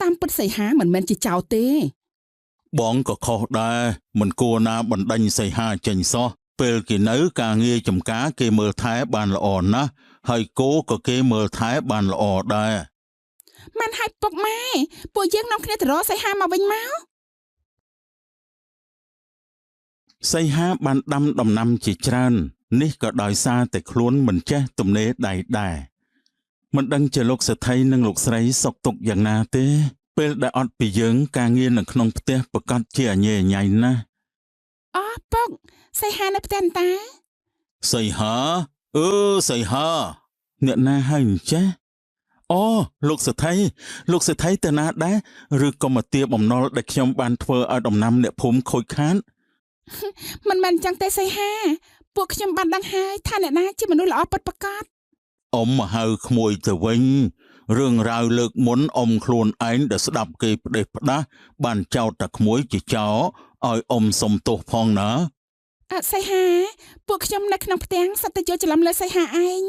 តាមពិតសីហាមិនមែនជាចោរទេ បងក៏ខុសដែរមិនគួរណាបណ្ដេញសីហាចេញសោះពេលគេនៅការងារចំការគេមើលថែបានល្អណាស់ហើយគោក៏គេមើលថែបានល្អដែរ មិនហើយពុកម៉ែពួកយើងនាំគ្នាទៅរកសីហាមកវិញមក សីហាបានដាំដំណាំជាច្រើននេះក៏ដោយសារតែខ្លួនមិនចេះទំនេរដៃដែរមិនដឹងជាលោកសេដ្ឋីនិងលោកស្រីសុខទុក្ខយ៉ាងណាទេពេលដែលអត់ពីយើងការងារនៅក្នុងផ្ទះប្រកាសជាអញែញ៉ៃណាស់ ពុកសីហានៅផ្ទះតា សីហាសីហាអ្នកណាហើយអញ្ចេះអូលោកសេដ្ឋីទៅណាដែរឬក៏មកទាបំណុលដែលខ្ញុំបានធ្វើឲ្យដំណាំអ្នកភូមិខូចខាត មិនមែនចឹងទេសីហាពួកខ្ញុំបានដឹងហើយថាអ្នកណាជាមនុស្សល្អពិតប្រាកដ អ៊ំមកហៅក្មួយទៅវិញរឿងរ៉ាវលើកមុនអ៊ំខ្លួនឯងដែលស្ដាប់គេផ្ដេសផ្ដាស់បានចោទតែក្មួយជាចោរឲ្យអ៊ំសុំទោសផងណា សីហាពួកខ្ញុំនៅក្នុងផ្ទះសត្វតែយកច្រឡំលើសីហាឯង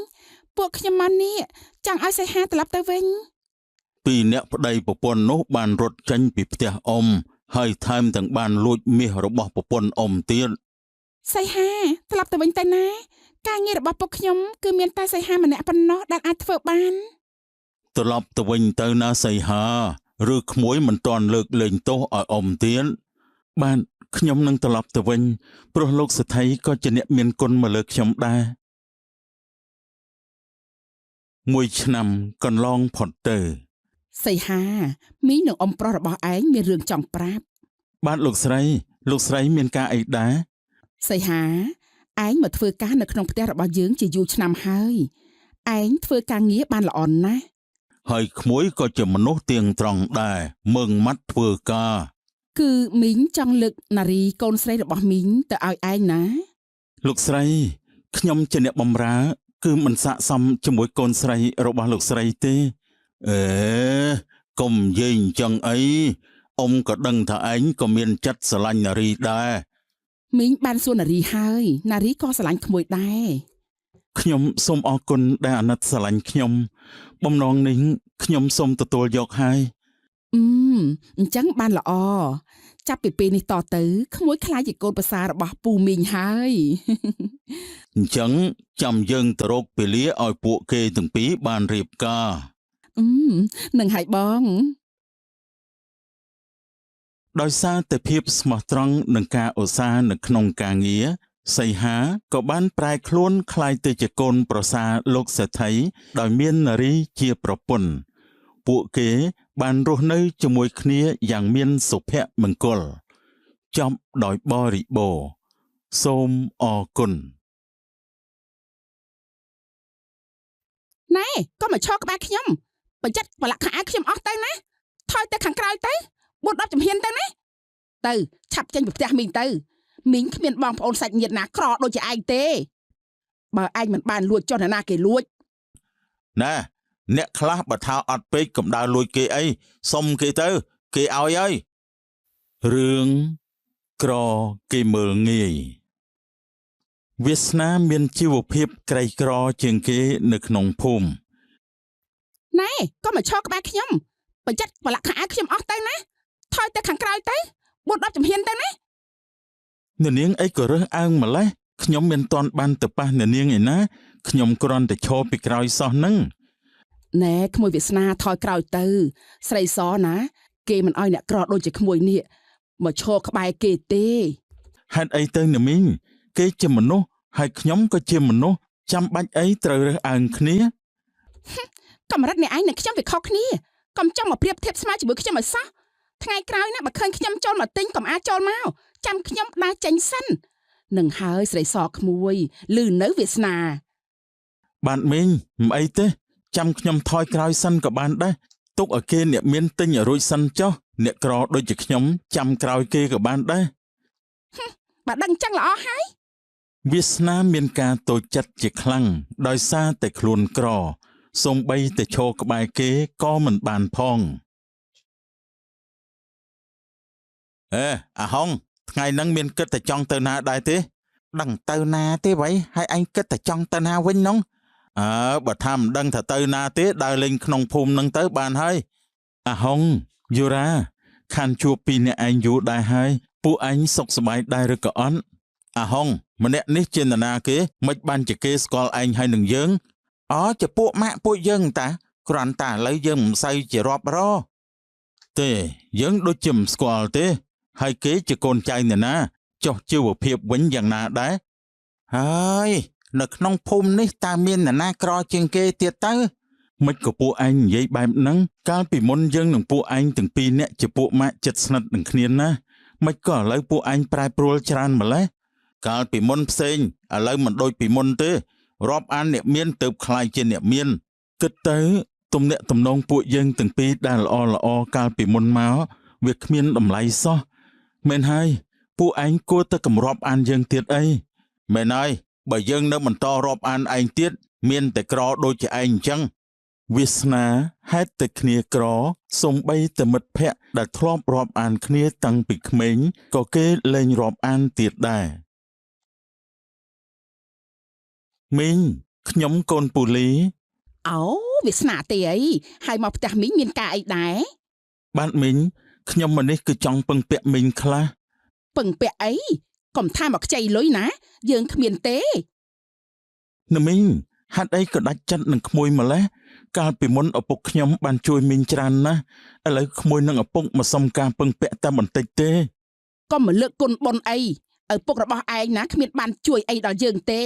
ពួកខ្ញុំមកនេះចង់ឲ្យសីហាត្រឡប់ទៅវិញ ពីអ្នកប្តីប្រពន្ធនោះបានរត់ចេញពីផ្ទះអ៊ំហើយថែមទាំងបានលួចមាសរបស់ប្រពន្ធអ៊ំទៀត សីហាត្រឡប់ទៅវិញទៅណាការងាររបស់ពួកខ្ញុំគឺមានតែសីហាម្នាក់ប៉ុណ្ណោះដែលអាចធ្វើបាន ត្រឡប់ទៅវិញទៅណាសីហាឬក្មួយមិនទាន់លើកលែងទោសឲ្យអ៊ំទៀតបានខ្ញុំនឹងត្រឡប់ទៅវិញព្រោះលោកសេដ្ឋីក៏ជាអ្នកមានគុណមកលើខ្ញុំដែរមួយឆ្នាំកន្លងផុតទៅ សីហាមីងនិងអ៊ំប្រុសរបស់ឯងមានរឿងចង់ប្រាប់ បាទលោកស្រីមានការអីដែរ សីហាឯងមកធ្វើការនៅក្នុងផ្ទះរបស់យើងជាយូរឆ្នាំហើយឯងធ្វើការងារបានល្អណាស់ ហើយក្មួយក៏ជាមនុស្សទៀងត្រង់ដែរមើងម៉ាត់ធ្វើការ គឺមីងចង់លើកនារីកូនស្រីរបស់មីងទៅឲ្យឯងណា លោកស្រីខ្ញុំជាអ្នកបម្រើគឺមិនស័ក្តិសមជាមួយកូនស្រីរបស់លោកស្រីទេកុំនិយាយអញ្ចឹងអីអ៊ំក៏ដឹងថាឯងក៏មានចិត្តស្រឡាញ់នារីដែរ មីងបានសួរនារីហើយនារីក៏ស្រឡាញ់ក្មួយដែរ ខ្ញុំសូមអរគុណដែលអាណិតស្រឡាញ់ខ្ញុំបំណងនេះខ្ញុំសូមទទួលយកហើយ អញ្ចឹងបានល្អចាប់ពីពេលនេះតទៅក្មួយខ្លាចជាកូនប្រសាររបស់ពូមីងហើយ អញ្ចឹងចាំយើងទៅរកពេលលាឲ្យពួកគេទាំងពីរបានរៀបការ នឹងហើយបង ដោយសារតែភាពស្មោះត្រង់និងការឧស្សាហ៍នៅក្នុងការងារសីហាក៏បានប្រែខ្លួនក្លាយទៅជាកូនប្រសារលោកសេដ្ឋីដោយមាននារីជាប្រពន្ធ ពួកគេបានរស់នៅជាមួយគ្នាយ៉ាងមានសុភមង្គលចប់ដោយបរិបូរណ៍សូមអរគុណ ណែកុំមកឈរក្បែរខ្ញុំបញ្ចិតប្រឡាក់ខោអាវខ្ញុំអស់ទៅណាថយទៅខាងក្រោយទៅ4-10ជំហានទៅណាទៅឆាប់ចេញពីផ្ទះមីងទៅមីងគ្មានបងប្អូនសាច់ញាតិណាក្រដូចជាឯងទេបើឯងមិនបានលួចចុះណាគេលួច ណែអ្នកខ្លះបើថាអត់ពេកកំដៅលួចគេអីសុំគេទៅគេឲ្យហើយរឿងក្រគេមើលងាយវាសនាមានជីវភាពក្រីក្រជាងគេនៅក្នុងភូមិ ណែកុំមកឈរក្បែរខ្ញុំបញ្ចិតប្រឡាក់ខោអាវខ្ញុំអស់ទៅណាថយទៅខាងក្រោយទៅ4-10ជំហានទៅណា អ្នកនាងអីក៏រើសអើងម្លេះខ្ញុំមិនទាន់បានទៅប៉ះអ្នកនាងឯណាខ្ញុំគ្រាន់តែឈរពីក្រោយសោះហ្នឹង ណែក្មួយវាសនាថយក្រោយទៅស្រីសណាគេមិនអោយអ្នកក្រដូចជាក្មួយនេះមកឈរក្បែរគេទេ ហេតុអីទៅអ្នកមីងគេជាមនុស្សហើយខ្ញុំក៏ជាមនុស្សចាំបាច់អីត្រូវរើសអើងគ្នា កម្រិតអ្នកឯងនិងខ្ញុំវាខុសគ្នាកុំចង់មកប្រៀបធៀបស្មើជាមួយខ្ញុំឲ្យសោះថ្ងៃក្រោយណាបើឃើញខ្ញុំចូលមកទិញកុំអាចចូលមកចាំខ្ញុំដើរចេញសិននឹងហើយស្រីសក្មួយលឺនៅវាសនា បាទមីងមិនអីទេចាំខ្ញុំថយក្រោយសិនក៏បានដែរទុកឲ្យគេអ្នកមានទិញឲ្យរួចសិនចុះអ្នកក្រដូចជាខ្ញុំចាំក្រោយគេក៏បានដែរ បើដឹងចឹងល្អហើយ វាសនាមានការតូចចិត្តជាខ្លាំងដោយសារតែខ្លួនក្រសូម្បីតែឈរក្បែរគេក៏មិនបានផងអាហុងថ្ងៃហ្នឹងមានគិតតែចង់ទៅណាដែរទេដឹងទៅណាទេវ៉ៃហើយឯងគិតតែចង់ទៅណាវិញហ្នឹងបើថាមិនដឹងថាទៅណាទេដើរលេងក្នុងភូមិហ្នឹងទៅបានហើយអាហុងយូរ៉ាខានជួបពីអ្នកឯងយូរដែរហើយពួកឯងសុខសប្បាយដែរឬក៏អត់អាហុងម្នាក់នេះជានរណាគេមិនបានជាគេស្គាល់ឯងហើយនឹងយើងជាពួកម៉ាក់ពួកយើងតាគ្រាន់តែឥឡូវយើងមិនសូវជារាប់រទេយើងដូចជាមិនស្គាល់ទេហើយគេជាកូនចៅអ្នកណាចុះជីវភាពវិញយ៉ាងណាដែរហើយនៅក្នុងភូមិនេះតើមានអ្នកណាក្រជាងគេទៀតទៅមិនក៏ពួកឯងនិយាយបែបហ្នឹងកាលពីមុនយើងនឹងពួកឯងទាំងពីរនាក់ជាពួកម៉ាក់ចិត្តស្និទ្ធនឹងគ្នាណាមិនក៏ឥឡូវពួកឯងប្រែប្រួលច្រើនម្ល៉េះកាលពីមុនផ្សេងឥឡូវមិនដូចពីមុនទេរាប់អានអ្នកមានទៅខ្លាយជាអ្នកមានគិតទៅទំនាក់ទំនងពួកយើងទាំងពីរដែលល្អកាលពីមុនមកវាគ្មានតម្លៃសោះមែនហើយពួកឯងគួរតែគម្រាប់អានយើងទៀតអីមែនហើយបើយើងនៅបន្តរាប់អានឯងទៀតមានតែក្រដូចជាឯងអញ្ចឹងវាសនាហេតុតែគ្នាក្រសំបីតែមិត្តភ័ក្តិដែលធ្លាប់រាប់អានគ្នាតាំងពីក្មេងក៏គេលែងរាប់អានទៀតដែរមីងខ្ញុំកូនពូលីវាសនាទេអីហើយមកផ្ទះមីងមានការអីដែរបាទមីងខ្ញុំម្នេះគឺចង់ពឹងពាក់មីងខ្លះពឹងពាក់អីកុំថាមកខ្ចីលុយណាយើងគ្មានទេណាមីងហាត់អីក៏ដាច់ចិត្តនឹងក្មួយម្លេះកាលពីមុនឪពុកខ្ញុំបានជួយមីងច្រើនណាស់ឥឡូវក្មួយនឹងឪពុកមកសុំការពឹងពាក់តែបន្តិចទេកុំមកលើកគុណបុណ្យអីឪពុករបស់ឯងណាគ្មានបានជួយអីដល់យើងទេ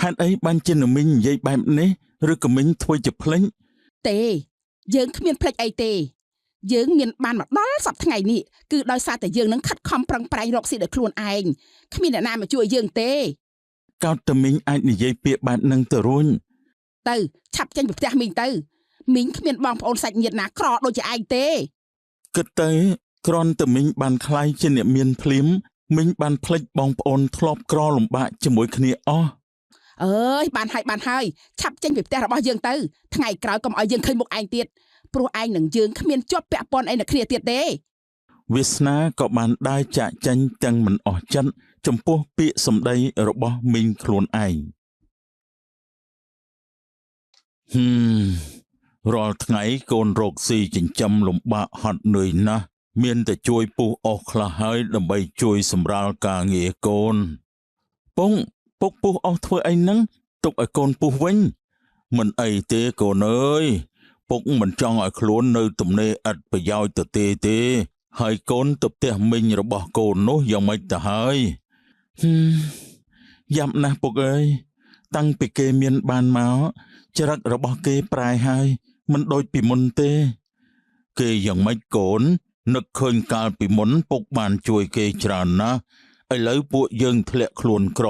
ហេតុអីបានជាណាមីងនិយាយបែបនេះឬក៏មីងធ្វើជាភ្លេចទេយើងគ្មានភ្លេចអីទេយើងមានបានមកដល់សប្តាហ៍ថ្ងៃនេះគឺដោយសារតែយើងនឹងខិតខំប្រឹងប្រែងរកស៊ីដោយខ្លួនឯងគ្មានអ្នកណាមកជួយយើងទេកោតតែមីងអាចនិយាយពាក្យបែបហ្នឹងទៅរួញទៅឆាប់ចេញពីផ្ទះមីងទៅមីងគ្មានបងប្អូនសាច់ញាតិណាក្រដូចជាឯងទេគិតទៅគ្រាន់តែមីងបានខ្លាយជាអ្នកមានភ្លាមមីងបានភ្លេចបងប្អូនធ្លាប់ក្រលំបាកជាមួយគ្នាអស់អើយបានហើយឆាប់ចេញពីផ្ទះរបស់យើងទៅថ្ងៃក្រោយកុំឲ្យយើងឃើញមុខឯងទៀតព្រោះឯងនឹងយើងគ្មានជាប់ពាក់ព័ន្ធអីនឹងគ្នាទៀតទេវាសនាក៏បានដើរចាក់ចេញទាំងមិនអស់ចិត្តចំពោះពាក្យសម្ដីរបស់មីងខ្លួនឯងរាល់ថ្ងៃកូនរកស៊ីចិញ្ចឹមលំបាកហត់នឿយណាស់មានតែជួយពុះអស់ខ្លះហើយដើម្បីជួយសម្រាលការងារកូនពុកពុះអស់ធ្វើអីហ្នឹងទុកឲ្យកូនពុះវិញមិនអីទេកូនអើយពុកមិនចង់ឲ្យខ្លួននៅទំនេរឥតប្រយោជន៍ទៅទេហើយកូនទៅផ្ទះមីងរបស់កូននោះយ៉ាងម៉េចទៅហើយយ៉ាប់ណាស់ពុកអើយតាំងពីគេមានបានមកចរិតរបស់គេប្រែហើយ មិនដូចពីមុនទេគេយ៉ាងម៉េចកូននឹកឃើញកាលពីមុនពុកបានជួយគេច្រើនណាស់ឥឡូវពួកយើងធ្លាក់ខ្លួនក្រ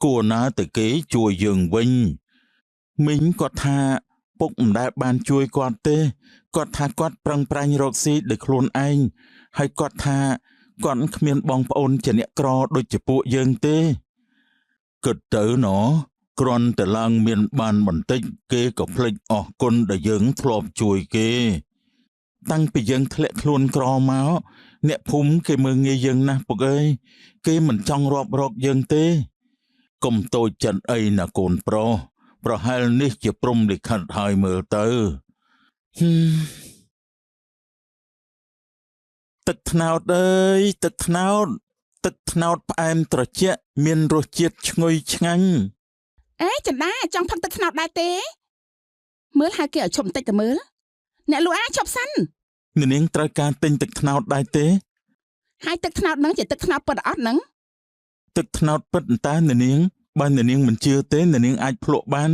គួរណាទៅគេជួយយើងវិញមីងគាត់ថាពុកមិនដែលបានជួយគាត់ទេគាត់ថាគាត់ប្រឹងប្រែងរកស៊ីដោយខ្លួនឯងហើយគាត់ថាគាត់គ្មានបងប្អូនជាអ្នកក្រដូចជាពួកយើងទេគិតទៅណោះគ្រាន់តែឡើងមានបានបន្តិចគេក៏ភ្លេចអស់គុណដែលយើងធ្លាប់ជួយគេតាំងពីយើងធ្លាក់ខ្លួនក្រមកអ្នកភូមិគេមើលងាយយើងណាស់ពុកអើយគេមិនចង់រាប់រកយើងទេកុំតូចចិត្តអីណាកូនប្រុសប្រហែលនេះជាព្រំលិខិតហើយមើលទៅទឹកត្នោតអើយទឹកត្នោតផ្អែមត្រជាក់មានរសជាតិឈ្ងុយឆ្ងាញ់អេចន្ទាចង់ផឹកទឹកត្នោតដែរទេមើលហៅគេឲ្យឈប់បន្តិចទៅមើលអ្នកលក់ឈប់សិននាងត្រូវការទិញទឹកត្នោតដែរទេហើយទឹកត្នោតហ្នឹងជាទឹកត្នោតពិតអត់ហ្នឹងទឹកត្នោតពិតតើនាងបើនាងមិនជឿទេនាងអាចភ្លក់បាន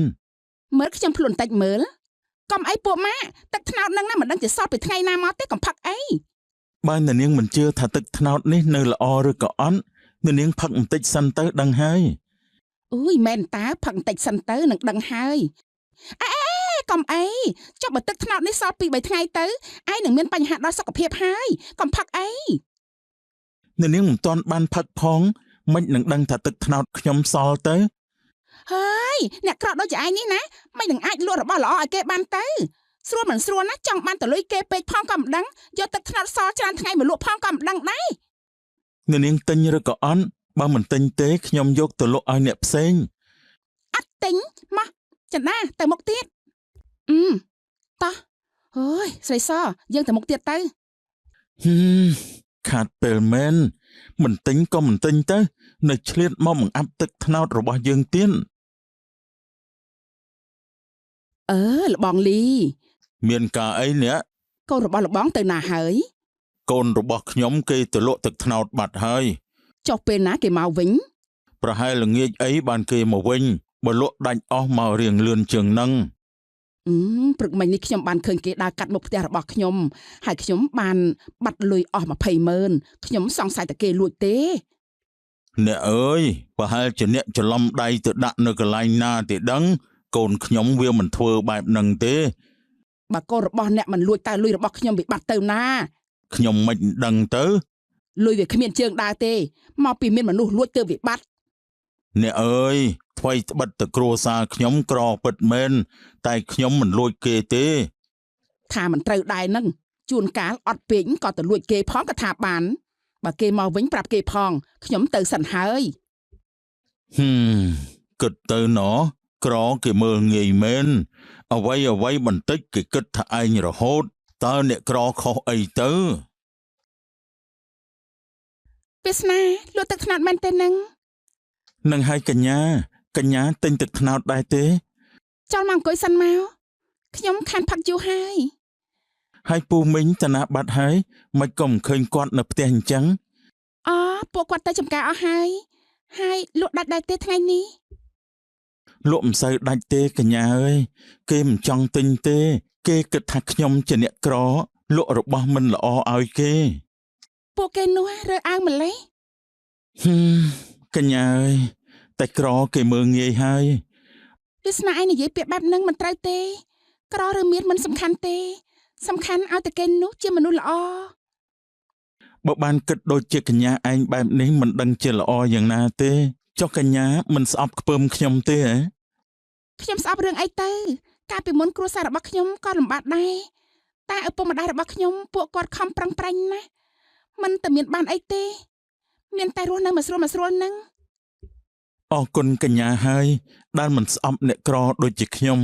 មើលខ្ញុំភ្លក់បន្តិចមើលកុំអីពួកម៉ាទឹកត្នោតហ្នឹងណាមិនដឹងជាសល់ពីថ្ងៃណាមកទេកុំផឹកអីបើនាងមិនជឿថាទឹកត្នោតនេះនៅល្អឬក៏អត់នាងផឹកបន្តិចសិនទៅដឹងហើយអូយមែនតើផឹកបន្តិចសិនទៅនឹងដឹងហើយអេកុំអីចុះបើទឹកត្នោតនេះសល់ពី3ថ្ងៃទៅឯងនឹងមានបញ្ហាដល់សុខភាពហើយកុំផឹកអីនាងមិនទាន់បានផឹកផងមិននឹងដឹងថាទឹកត្នោតខ្ញុំសល់ទៅហើយអ្នកក្រដូចជាឯងនេះណាមិននឹងអាចលក់របស់ល្អឲ្យគេបានទៅស្រួលមិនស្រួលណាចង់បានតលុយគេពេកផងក៏មិនដឹងយកទឹកត្នោតសល់ច្រើនថ្ងៃមកលក់ផងក៏មិនដឹងដែរនាងទិញឬក៏អត់បើមិនទិញទេខ្ញុំយកទៅលក់ឲ្យអ្នកផ្សេងអត់ទិញមកចន្ទាទៅមុខទៀតតោះអូយស្រីសយើងទៅមុខទៀតទៅខាត់ពេលមែនមិនទិញក៏មិនទិញទៅនៅឆ្លៀតមកបង្អាប់ទឹកត្នោតរបស់យើងទៀតលបងលីមានការអីអ្នកកូនរបស់លបងទៅណាហើយកូនរបស់ខ្ញុំគេទៅលក់ទឹកត្នោតបាត់ហើយចុះពេលណាគេមកវិញប្រហែលល្ងាចអីបានគេមកវិញបើលក់ដាច់អស់មករៀងលឿនជាងនឹងព្រឹកមិញនេះខ្ញុំបានឃើញគេដើរកាត់មុខផ្ទះរបស់ខ្ញុំហើយខ្ញុំបានបាត់លុយអស់200000ខ្ញុំសង្ស័យតែគេលួចទេអ្នកអើយប្រហែលជាអ្នកច្រឡំដៃទៅដាក់នៅកន្លែងណាទេដឹងកូនខ្ញុំវាមិនធ្វើបែបហ្នឹងទេបើកូនរបស់អ្នកមិនលួចតើលុយរបស់ខ្ញុំវាបាត់ទៅណាខ្ញុំមិនដឹងទៅលុយវាគ្មានជើងដើរទេមកពីមានមនុស្សលួចទៅវាបាត់អ្នកអើយថ្មីត្បិតតែគ្រួសារខ្ញុំក្រពិតមែនតែខ្ញុំមិនលួចគេទេថាមិនត្រូវដែរនឹងជួនកាលអត់ពេកក៏ទៅលួចគេផងក៏ថាបានបើគេមកវិញប្រាប់គេផងខ្ញុំទៅសិនហើយគិតទៅណោះក្រគេមើលងាយមែនអ្វីបន្តិចគេគិតថាឯងរហូតតើអ្នកក្រខុសអីទៅវាសនាលក់ទឹកត្នោតមែនទេនឹងហើយកញ្ញាទិញទឹកត្នោតដែរទេចូលមកអង្គុយសិនមកខ្ញុំខានផឹកយូរហើយពូមីងតាណាបាត់ហើយមិនក៏មិនឃើញគាត់នៅផ្ទះអញ្ចឹងពួកគាត់ទៅចំការអស់ហើយលក់ដាច់ដែរទេថ្ងៃនេះលក់មិនសូវដាច់ទេកញ្ញាអើយគេមិនចង់ទិញទេគេគិតថាខ្ញុំជាអ្នកក្រលក់របស់មិនល្អឲ្យគេពួកគេនោះរើអើងម្លេះកញ្ញាអើយតែក្រគេមើលងាយហើយវាសនាឯងនិយាយពាក្យបែបហ្នឹងមិនត្រូវទេក្រឬមានមិនសំខាន់ទេសំខាន់ឲ្យតែគេនោះជាមនុស្សល្អបើបានគិតដូចជាកញ្ញាឯងបែបនេះមិនដឹងជាល្អយ៉ាងណាទេចុះកញ្ញាមិនស្អប់ខ្ពើមខ្ញុំទេហ៎ខ្ញុំស្អប់រឿងអីទៅកាលពីមុនគ្រួសាររបស់ខ្ញុំក៏លំបាកដែរតែឪពុកម្ដាយរបស់ខ្ញុំពួកគាត់ខំប្រឹងប្រែងណាស់មិនតែមានបានអីទេមានតែរស់នៅមួយស្រួលហ្នឹងអរគុណកញ្ញាហើយដែលមិនស្អប់អ្នកក្រដូចជាខ្ញុំ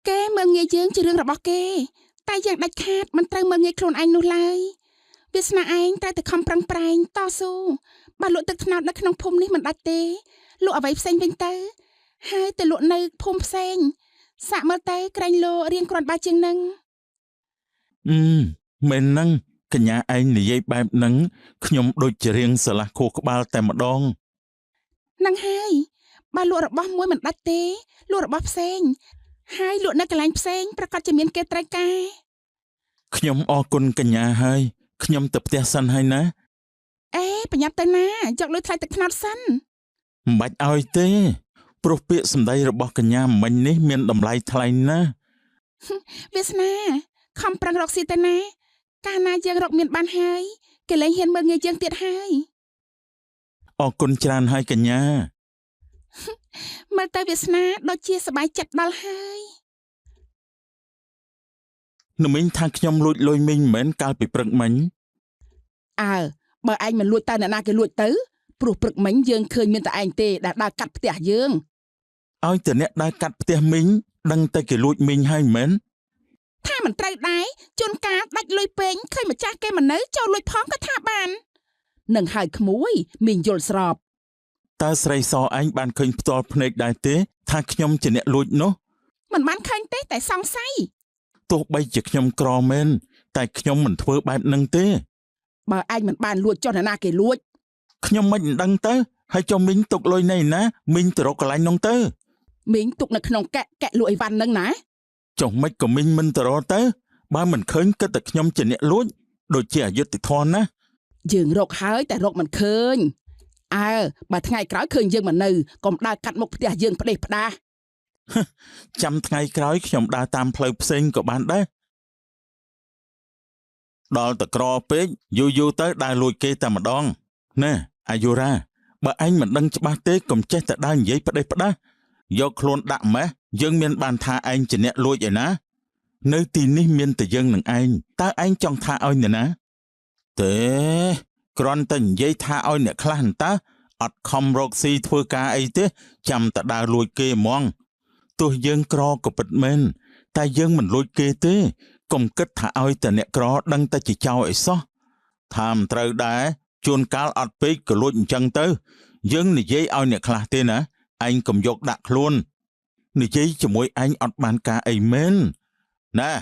គេមើលងាយយើងជារឿងរបស់គេតែយើងដាច់ខាតមិនត្រូវមើលងាយខ្លួនឯងនោះឡើយវាសនាឯងត្រូវតែខំប្រឹងប្រែងតស៊ូបើលក់ទឹកត្នោតនៅក្នុងភូមិនេះមិនដាច់ទេលក់អ្វីផ្សេងវិញទៅហើយទៅលក់នៅភូមិផ្សេងសាក់មើលទៅក្រែងលោរៀងគ្រាន់បើជាងនឹងមែនហ្នឹងកញ្ញាឯងនិយាយបែបហ្នឹងខ្ញុំដូចជារៀងស្រឡះខួរក្បាលតែម្ដងហ្នឹងហើយបើលក់របស់មួយមិនដាច់ទេលក់របស់ផ្សេង ហើយលក់នៅកន្លែងផ្សេងប្រកាសជាមានគេត្រូវការ ខ្ញុំអរគុណកញ្ញាហើយខ្ញុំទៅផ្ទះសិនហើយណា អេប្រញាប់ទៅណាយកលុយថ្លៃទឹកថ្នោតសិន មិនបាច់ឲ្យទេព្រោះពាក្យសម្ដីរបស់កញ្ញាមិញនេះមានតម្លៃថ្លៃណាស់ វាសនាខំប្រឹងរកស៊ីទៅណាកាលណាយើងរកមានបានហើយគេលែងហ៊ានមើលងាយយើងទៀតហើយ អរគុណច្រើនហើយកញ្ញា មើលទៅវាសនាដូចជាសប្បាយចិត្តដល់ហើយ នំមីងថាខ្ញុំលួចលុយមីងមិនមែនកាលពីព្រឹកមិញ អើបើឯងមិនលួចទៅអ្នកណាគេលួចទៅព្រោះព្រឹកមិញយើងឃើញមានតែឯងទេដែលដើរកាត់ផ្ទះយើង ឲ្យតែអ្នកដើរកាត់ផ្ទះមីងដឹងតែគេលួចមីងហើយមិនមែន ថាមិនត្រូវដែរជួនកាលដាច់លុយពេញឃើញម្ចាស់គេមិននៅចូលលួចផងក៏ថាបាននឹងហើយក្មួយមីងយល់ស្រប តើស្រីសឯងបានឃើញផ្ទាល់ភ្នែកដែរទេថាខ្ញុំជាអ្នកលួចនោះ មិនបានឃើញទេតែសង្ស័យ ទោះបីជាខ្ញុំក្រមែនតែខ្ញុំមិនធ្វើបែបហ្នឹងទេ បើឯងមិនបានលួចចុះអ្នកណាគេលួច ខ្ញុំមិនដឹងទៅហើយចុះមីងទុកលុយណៃណាមីងទៅរកកន្លែងនោះទៅ មីងទុកនៅក្នុងកែលក់អីវ៉ាន់ហ្នឹងណា ចុះមិនក៏មីងមិនទៅរកទៅបើមិនឃើញគិតតែខ្ញុំជាអ្នកលួចដូចជាអយុត្តិធម៌ណា យើងរកហើយតែរកមិនឃើញអើបើថ្ងៃក្រោយឃើញយើងមិននៅកុំដើរកាត់មុខផ្ទះយើងផ្ដេសផ្ដាស ចាំថ្ងៃក្រោយខ្ញុំដើរតាមផ្លូវផ្សេងក៏បានដែរដល់តែក្រពេកយូរទៅដើរលួចគេតែម្ដងណែអាយុរ៉ាបើឯងមិនដឹងច្បាស់ទេកុំចេះតែដើរនិយាយផ្ដេសផ្ដាសយកខ្លួនដាក់ម៉េះយើងមានបានថាឯងជាអ្នកលួចឯណានៅទីនេះមានតែយើងនឹងឯងតើឯងចង់ថាឲ្យអ្នកណាទេគ្រាន់តែនិយាយថាឲ្យអ្នកខ្លះតើអត់ខំរកស៊ីធ្វើការអីទេចាំតែដើរលួចគេហ្មងទោះយើងក្រក៏ពិតមែនតែយើងមិនលួចគេទេកុំគិតថាឲ្យតែអ្នកក្រដឹងតែជាចោរអីសោះថាមិនត្រូវដែរជួនកាលអត់ពេកក៏លួចអញ្ចឹងទៅយើងនិយាយឲ្យអ្នកខ្លះទេណាឯងកុំយកដាក់ខ្លួននិយាយជាមួយឯងអត់បានការអីមែនណា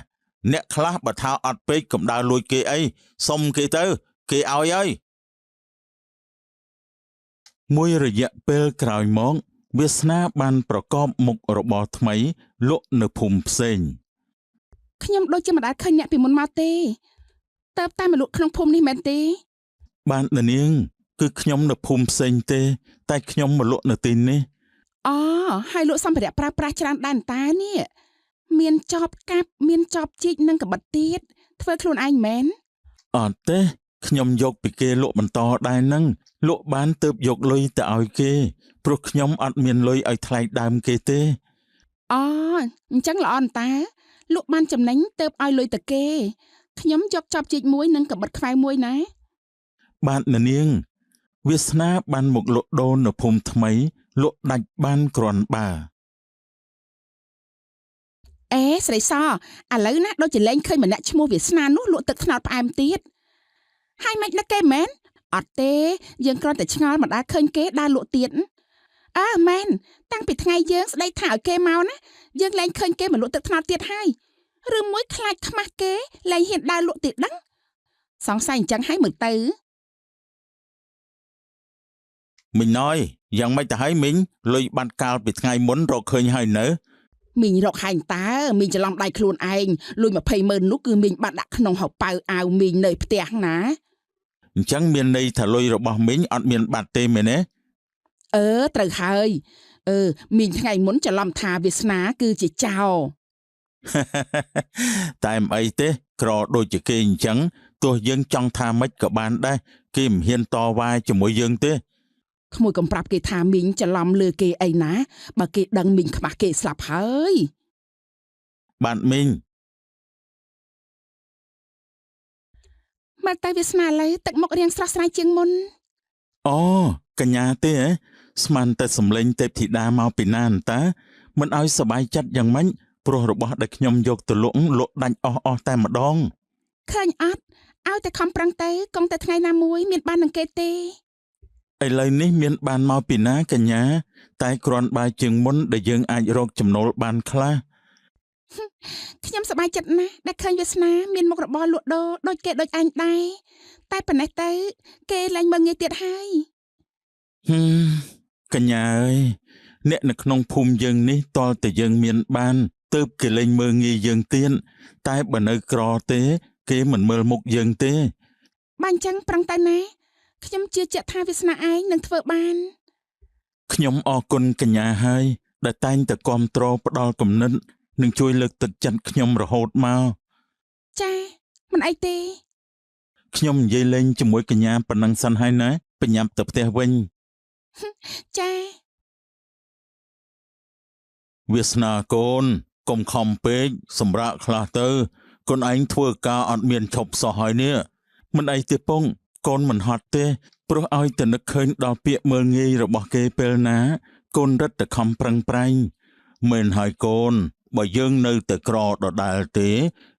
អ្នកខ្លះបើថាអត់ពេកកុំដើរលួចគេអីសុំគេទៅគេឲ្យហើយមួយរយៈពេលក្រោយមកវាសនាបានប្រកបមុខរបរថ្មីលក់នៅភូមិផ្សេង ខ្ញុំដូចជាមិនដែលឃើញអ្នកពីមុនមកទេតើតែមកលក់ក្នុងភូមិនេះមែនទេ បាននាងគឺខ្ញុំនៅភូមិផ្សេងទេតែខ្ញុំមកលក់នៅទីនេះ អូហើយលក់សម្ភារៈប្រើប្រាស់ច្រើនដែរតានេះមានចបកាប់មានចបជីកនិងកបិតទៀតធ្វើខ្លួនឯងមែន អត់ទេខ្ញុំយកពីគេលក់បន្តដែរហ្នឹងលក់បានទើបយកលុយទៅឲ្យគេព្រោះខ្ញុំអត់មានលុយឲ្យថ្លៃដើមគេទេ អូអញ្ចឹងល្អណាស់តាលក់បានចំណេញទៅឲ្យលុយទៅគេខ្ញុំយកចបជីកមួយនិងកបិតខ្វៅមួយណា បាទនាងវាសនាបានមកលក់ដូរនៅភូមិថ្មីលក់ដាច់បានគ្រាន់បើ អេស្រីសឥឡូវណាដូចជាលែងឃើញម្នាក់ឈ្មោះវាសនានោះលក់ទឹកថ្នោតផ្អែមទៀតហើយមិនដឹកគេមែនអត់ទេយើងគ្រាន់តែឆ្ងល់មិនដែលឃើញគេដើរលក់ទៀតអើមែនតាំងពីថ្ងៃយើងស្ដីថាឲ្យគេមកណាយើងលែងឃើញគេមកលក់ទឹកថ្នោតទៀតហើយឬមួយខ្លាចខ្មាស់គេលែងហ៊ានដើរលក់ទៀតដឹងសង្ស័យអញ្ចឹងហើយមើលទៅ មីងណយយ៉ាងម៉េចទៅហើយមីងលុយបាត់កាលពីថ្ងៃមុនរកឃើញហើយនៅ មីងរកហែងតើមីងច្រឡំដៃខ្លួនឯងលុយ200000នោះគឺមីងបាត់ដាក់ក្នុងហោប៉ៅអាវមីងនៅផ្ទះណា អញ្ចឹងមានន័យថាលុយរបស់មីងអត់មានបាត់ទេមែនទេ ត្រូវហើយមីងថ្ងៃមុនច្រឡំថាវាសនាគឺជាចោរ តែមិនអីទេក្រដូចជាគេអញ្ចឹងទោះយើងចង់ថាម៉េចក៏បានដែរគេមិនហ៊ានតវ៉ាជាមួយយើងទេ ក្មួយកុំប្រាប់គេថាមីងច្រឡំលើគេអីណាបើគេដឹងមីងខ្មាស់គេស្លាប់ហើយ បាទមីង មើលទៅវាសនាលើទឹកមុខរៀងស្រស់ស្រាយជាងមុន អូកញ្ញាទេហ៎ស្មានតែសំឡេងទេពធីតាមកពីណានតាមិនឲ្យសบายចិត្តយ៉ាងម៉េចព្រោះរបស់ដែលខ្ញុំយកទៅលក់ដាច់អស់តែម្ដង ឃើញអត់ឲ្យតែខំប្រឹងទៅកុំតែថ្ងៃណាមួយមានបាននឹងគេទេ ឥឡូវនេះមានបានមកពីណាកញ្ញាតែគ្រាន់បើជាងមុនដែលយើងអាចរកចំណូលបានខ្លះ ខ្ញុំសប្បាយចិត្តណាស់ដែលឃើញវាសនាមានមុខរបរលក់ដូរដូចគេដូចអញដែរតែប៉ុណ្ណេះទៅគេលែងមើលងាយទៀតហើយ កញ្ញាអើយអ្នកនៅក្នុងភូមិយើងនេះតលតែយើងមានបាន ទើបគេលែងមើលងាយយើងទៀតតែបើនៅក្រទេគេមិនមើលមុខយើងទេ បើអញ្ចឹងប្រឹងទៅណាខ្ញុំជឿជាក់ថាវាសនាឯងនឹងធ្វើបាន ខ្ញុំអរគុណកញ្ញាហើយដែលតែងតែគាំទ្រផ្ដល់គំនិតនិងជួយលើកទឹកចិត្តខ្ញុំរហូតមក ចាមិនអីទេ ខ្ញុំនិយាយលេងជាមួយកញ្ញាប៉ុណ្ណឹងសិនហើយណាបញ្ញាប់ទៅផ្ទះវិញ ចា វាសនាកូនកុំខំពេកសម្រាប់ខ្លះទៅកូនឯងធ្វើការអត់មានឈប់សោះហើយនេះមិនអីទេពងកូនមិនហត់ទេព្រោះឲ្យតែនឹកឃើញដល់ពាក្យមើលងាយរបស់គេពេលណាកូនរឹតតែខំប្រឹងប្រែងមែនហើយកូនបើយើងនៅតែក្រដដែលទេ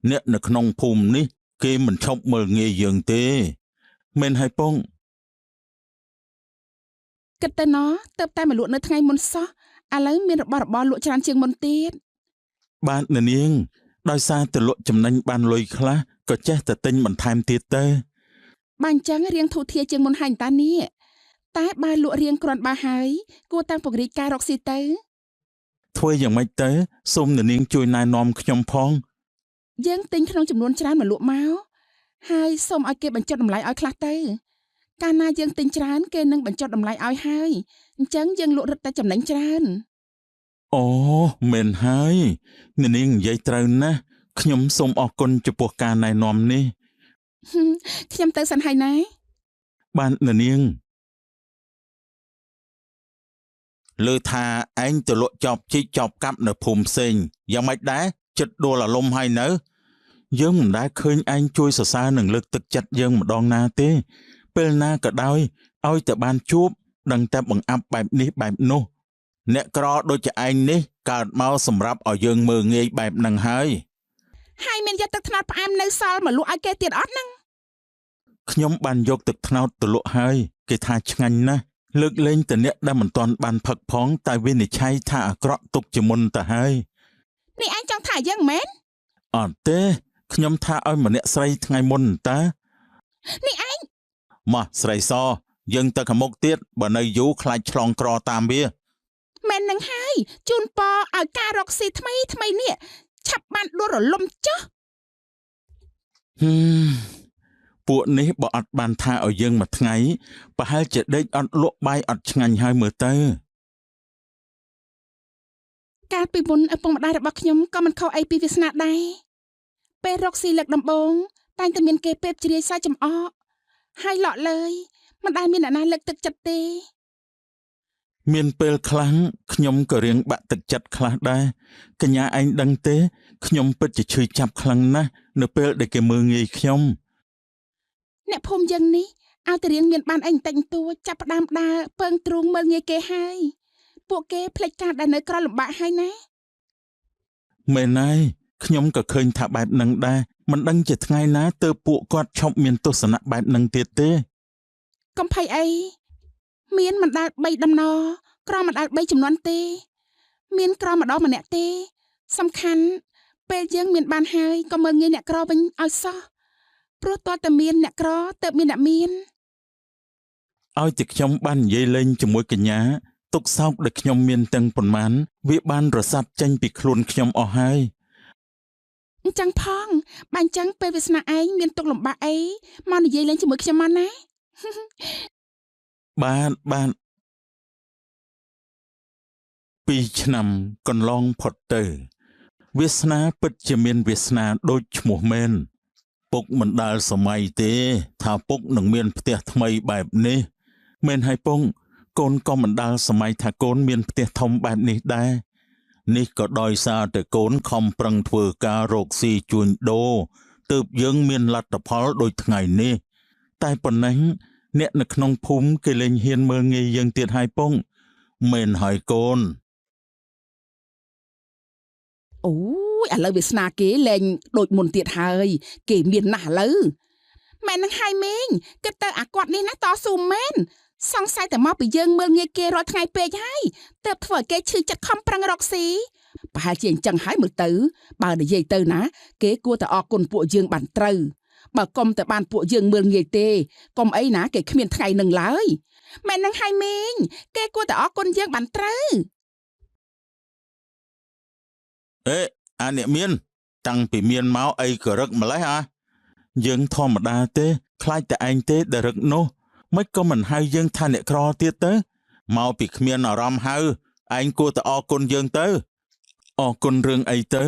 អ្នកនៅក្នុងភូមិនេះគេមិនឈប់មើលងាយយើងទេមែនហើយពង គិតទៅណទៅតែមកលក់នៅថ្ងៃមុនសោះឥឡូវមានរបស់របរលក់ច្រើនជាងមុនទៀត បាទនាងដោយសារតែលក់ចំណេញបានលុយខ្លះក៏ចេះតែទិញបន្ថែមទៀតទៅ បើអញ្ចឹងរៀងធូរធារជាងមុនហើយតានេះតែបើលក់រៀងគ្រាន់បើហើយគួរតាំងពង្រីកការរកស៊ីទៅ ធ្វើយ៉ាងម៉េចទៅសូមនាងជួយណែនាំខ្ញុំផង យើងទិញក្នុងចំនួនច្រើនមកលក់មកហើយសូមឲ្យគេបញ្ចុះតម្លៃឲ្យខ្លះទៅកាលណាយើងទិញច្រើនគេនឹងបញ្ចុះតម្លៃឲ្យហើយអញ្ចឹងយើងលក់រឹតតែចំណេញច្រើន អូមែនហើយនាងនិយាយត្រូវណាស់ខ្ញុំសូមអរគុណចំពោះការណែនាំនេះ ខ្ញុំទៅសិនហើយណា បាទនាងលើថាឯងទៅលក់ចប់ជីកចប់កាប់នៅភូមិផ្សេងយ៉ាងម៉េចដែរចិត្តដួលអាលំហើយនៅយើងមិនដែលឃើញឯងជួយសរសើរនិងលើកទឹកចិត្តយើងម្ដងណាទេពេលណាក៏ដោយឲ្យតែបានជួបដឹងតែបង្អាប់បែបនេះបែបនោះអ្នកក្រដូចជាឯងនេះកើតមកសម្រាប់ឲ្យយើងមើងងាយបែបហ្នឹងហើយ ហើយមានយកទឹកថ្នោតផ្អែមនៅសល់មកលក់ឲ្យគេទៀតអត់ហ្នឹង ខ្ញុំបានយកទឹកត្នោតទៅលក់ហើយគេថាឆ្ងាញ់ណាស់លើកលែងតែអ្នកដែលមិនទាន់បានផឹកផងតែវិនិច្ឆ័យថាអាក្រក់ទុកជាមុនទៅហើយ នេះឯងចង់ថាយ៉ាងមែន អត់ទេខ្ញុំថាឲ្យម្នាក់ស្រីថ្ងៃមុនតា នេះឯង មកស្រីសយើងទៅខាងមុខទៀតបើនៅយូរខ្លាចឆ្លងក្រតាមវា មែននឹងហើយជូនពរឲ្យការរកស៊ីថ្មីនេះឆាប់បានដួលរលំចុះ ពួកនេះបើអត់បានថាឲ្យយើងមួយថ្ងៃប្រហែលជាដេកអត់លក់បាយអត់ឆ្ងាញ់ហើយមើលទៅ កាលពីមុនឪពុកម្ដាយរបស់ខ្ញុំក៏មិនខុសអីពីវាសនាដែរពេលរកស៊ីលើកដំបូងតែងតែមានគេពេបជ្រាយសាច់ចំអកហើយឡក់លើយមិនដែលមានអ្នកណាលើកទឹកចិត្តទេ មានពេលខ្លះខ្ញុំក៏រៀងបាក់ទឹកចិត្តខ្លះដែរកញ្ញាឯងដឹងទេខ្ញុំពិតជាឈឺចាប់ខ្លាំងណាស់នៅពេលដែលគេមើងងាយខ្ញុំ អ្នកភូមិយើងនេះឲ្យតែរៀងមានបានអីបន្តិចបន្តួចចាប់ផ្ដើមដើរពើងទ្រូងមើលងាយគេហើយពួកគេភ្លេចការដែលនៅក្រលំបាកហើយណា មែនហើយខ្ញុំក៏ឃើញថាបែបហ្នឹងដែរមិនដឹងជាថ្ងៃណាទើបពួកគាត់ឈប់មានទស្សនៈបែបហ្នឹងទៀតទេ កំភៃអីមានមិនដែល3ដំណរក្រមិនដែល3ចំនួនទេមានក្រម្ដងម្នាក់ទេសំខាន់ពេលយើងមានបានហើយក៏មើលងាយអ្នកក្រវិញឲ្យសោះព្រោះតើតែមានអ្នកក្រទៅមានអ្នកមាន ឲ្យតែខ្ញុំបាននិយាយលេងជាមួយកញ្ញាទុកសោកដែលខ្ញុំមានទាំងប៉ុន្មានវាបានរសាត់ចេញពីខ្លួនខ្ញុំអស់ហើយ អញ្ចឹងផងបើអញ្ចឹងពេលវាសនាឯងមានទុកលំបាកអីមកនិយាយលេងជាមួយខ្ញុំមកណា បាទ2ឆ្នាំកន្លងផុតទៅវាសនាពិតជាមានវាសនាដូចឈ្មោះមែនពុកមិនដាល់សម័យទេថាពុកនឹងមានផ្ទះថ្មីបែបនេះមែនហើយពងកូនក៏មិនដាល់សម័យថាកូនមានផ្ទះធំបែបនេះដែរនេះក៏ដោយសារតែកូនខំប្រឹងធ្វើការរកស៊ីជួញដូរទើបយើងមានលទ្ធផលដូចថ្ងៃនេះតែប៉ុណ្ណេះអ្នកនៅក្នុងភូមិគេលែងហ៊ានមើលងាយយើងទៀតហើយពងមែនហើយកូន អូយឥឡូវវាសនាគេលែងដូចមុនទៀតហើយគេមានណាស់ឥឡូវមែននឹងហើយមីងគិតទៅអាគាត់នេះណាតស៊ូមែនសង្ស័យតែមកពីយើងមើលងាយគេរាល់ថ្ងៃពេកហើយទើបធ្វើឲ្យគេឈឺចិត្តខំប្រឹងរកស៊ីប្រហែលជាអញ្ចឹងហើយមើលទៅបើនិយាយទៅណាគេគួរតែអរគុណពួកយើងបានត្រូវបើកុំតែបានពួកយើងមើលងាយទេកុំអីណាគេគ្មានថ្ងៃនឹងឡើយមែននឹងហើយមីងគេគួរតែអរគុណយើងបានត្រូវ អេ អ្នកមានតាំងពីមានមកអីក៏រឹកម្លេះយើងធម្មតាទេខ្លាចតែឯងទេដែលរឹកនោះមិនក៏មិនហៅយើងថាអ្នកក្រទៀតទៅមកពីគ្មានអារម្មណ៍ហៅឯងគួរតែអរគុណយើងទៅអរគុណរឿងអីទៅ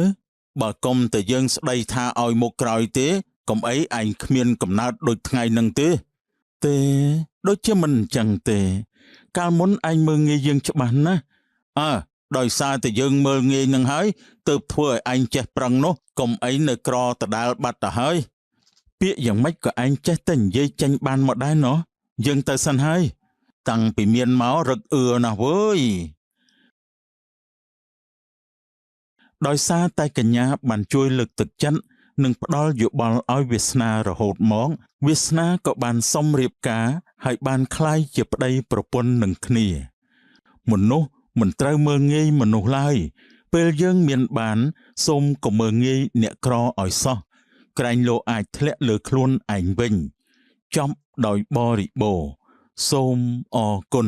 បើកុំតែយើងស្ដីថាឲ្យមុខក្រោយទេកុំអីឯងគ្មានកំណើតដូចថ្ងៃនឹងទេដូចជាមិនអញ្ចឹងទេកាលមុនឯងមើលងាយយើងច្បាស់ណាស់ដោយសារតែយើងមើលងាយនឹងហើយទើបធ្វើឲ្យឯងចេះប្រឹងនោះកុំអីនៅក្រដដែលបាត់ទៅហើយពាក្យយ៉ាងម៉េចក៏ឯងចេះតែនិយាយចេញបានមកដែរណោះយើងទៅសិនហើយតាំងពីមានមករឹកណាស់វើយដោយសារតែកញ្ញាបានជួយលើកទឹកចិត្តនិងផ្ដល់យោបល់ឲ្យវាសនារហូតមកវាសនាក៏បានសុំរៀបការហើយបានក្លាយជាប្តីប្រពន្ធនឹងគ្នាមនុស្សមិនត្រូវមើលងាយមនុស្សឡើយពេលយើងមានបានសូមកុំមើលងាយអ្នកក្រឲ្យសោះក្រែងលោអាចធ្លាក់លើខ្លួនឯងវិញចប់ដោយបរិបូរណ៍សូមអរគុណ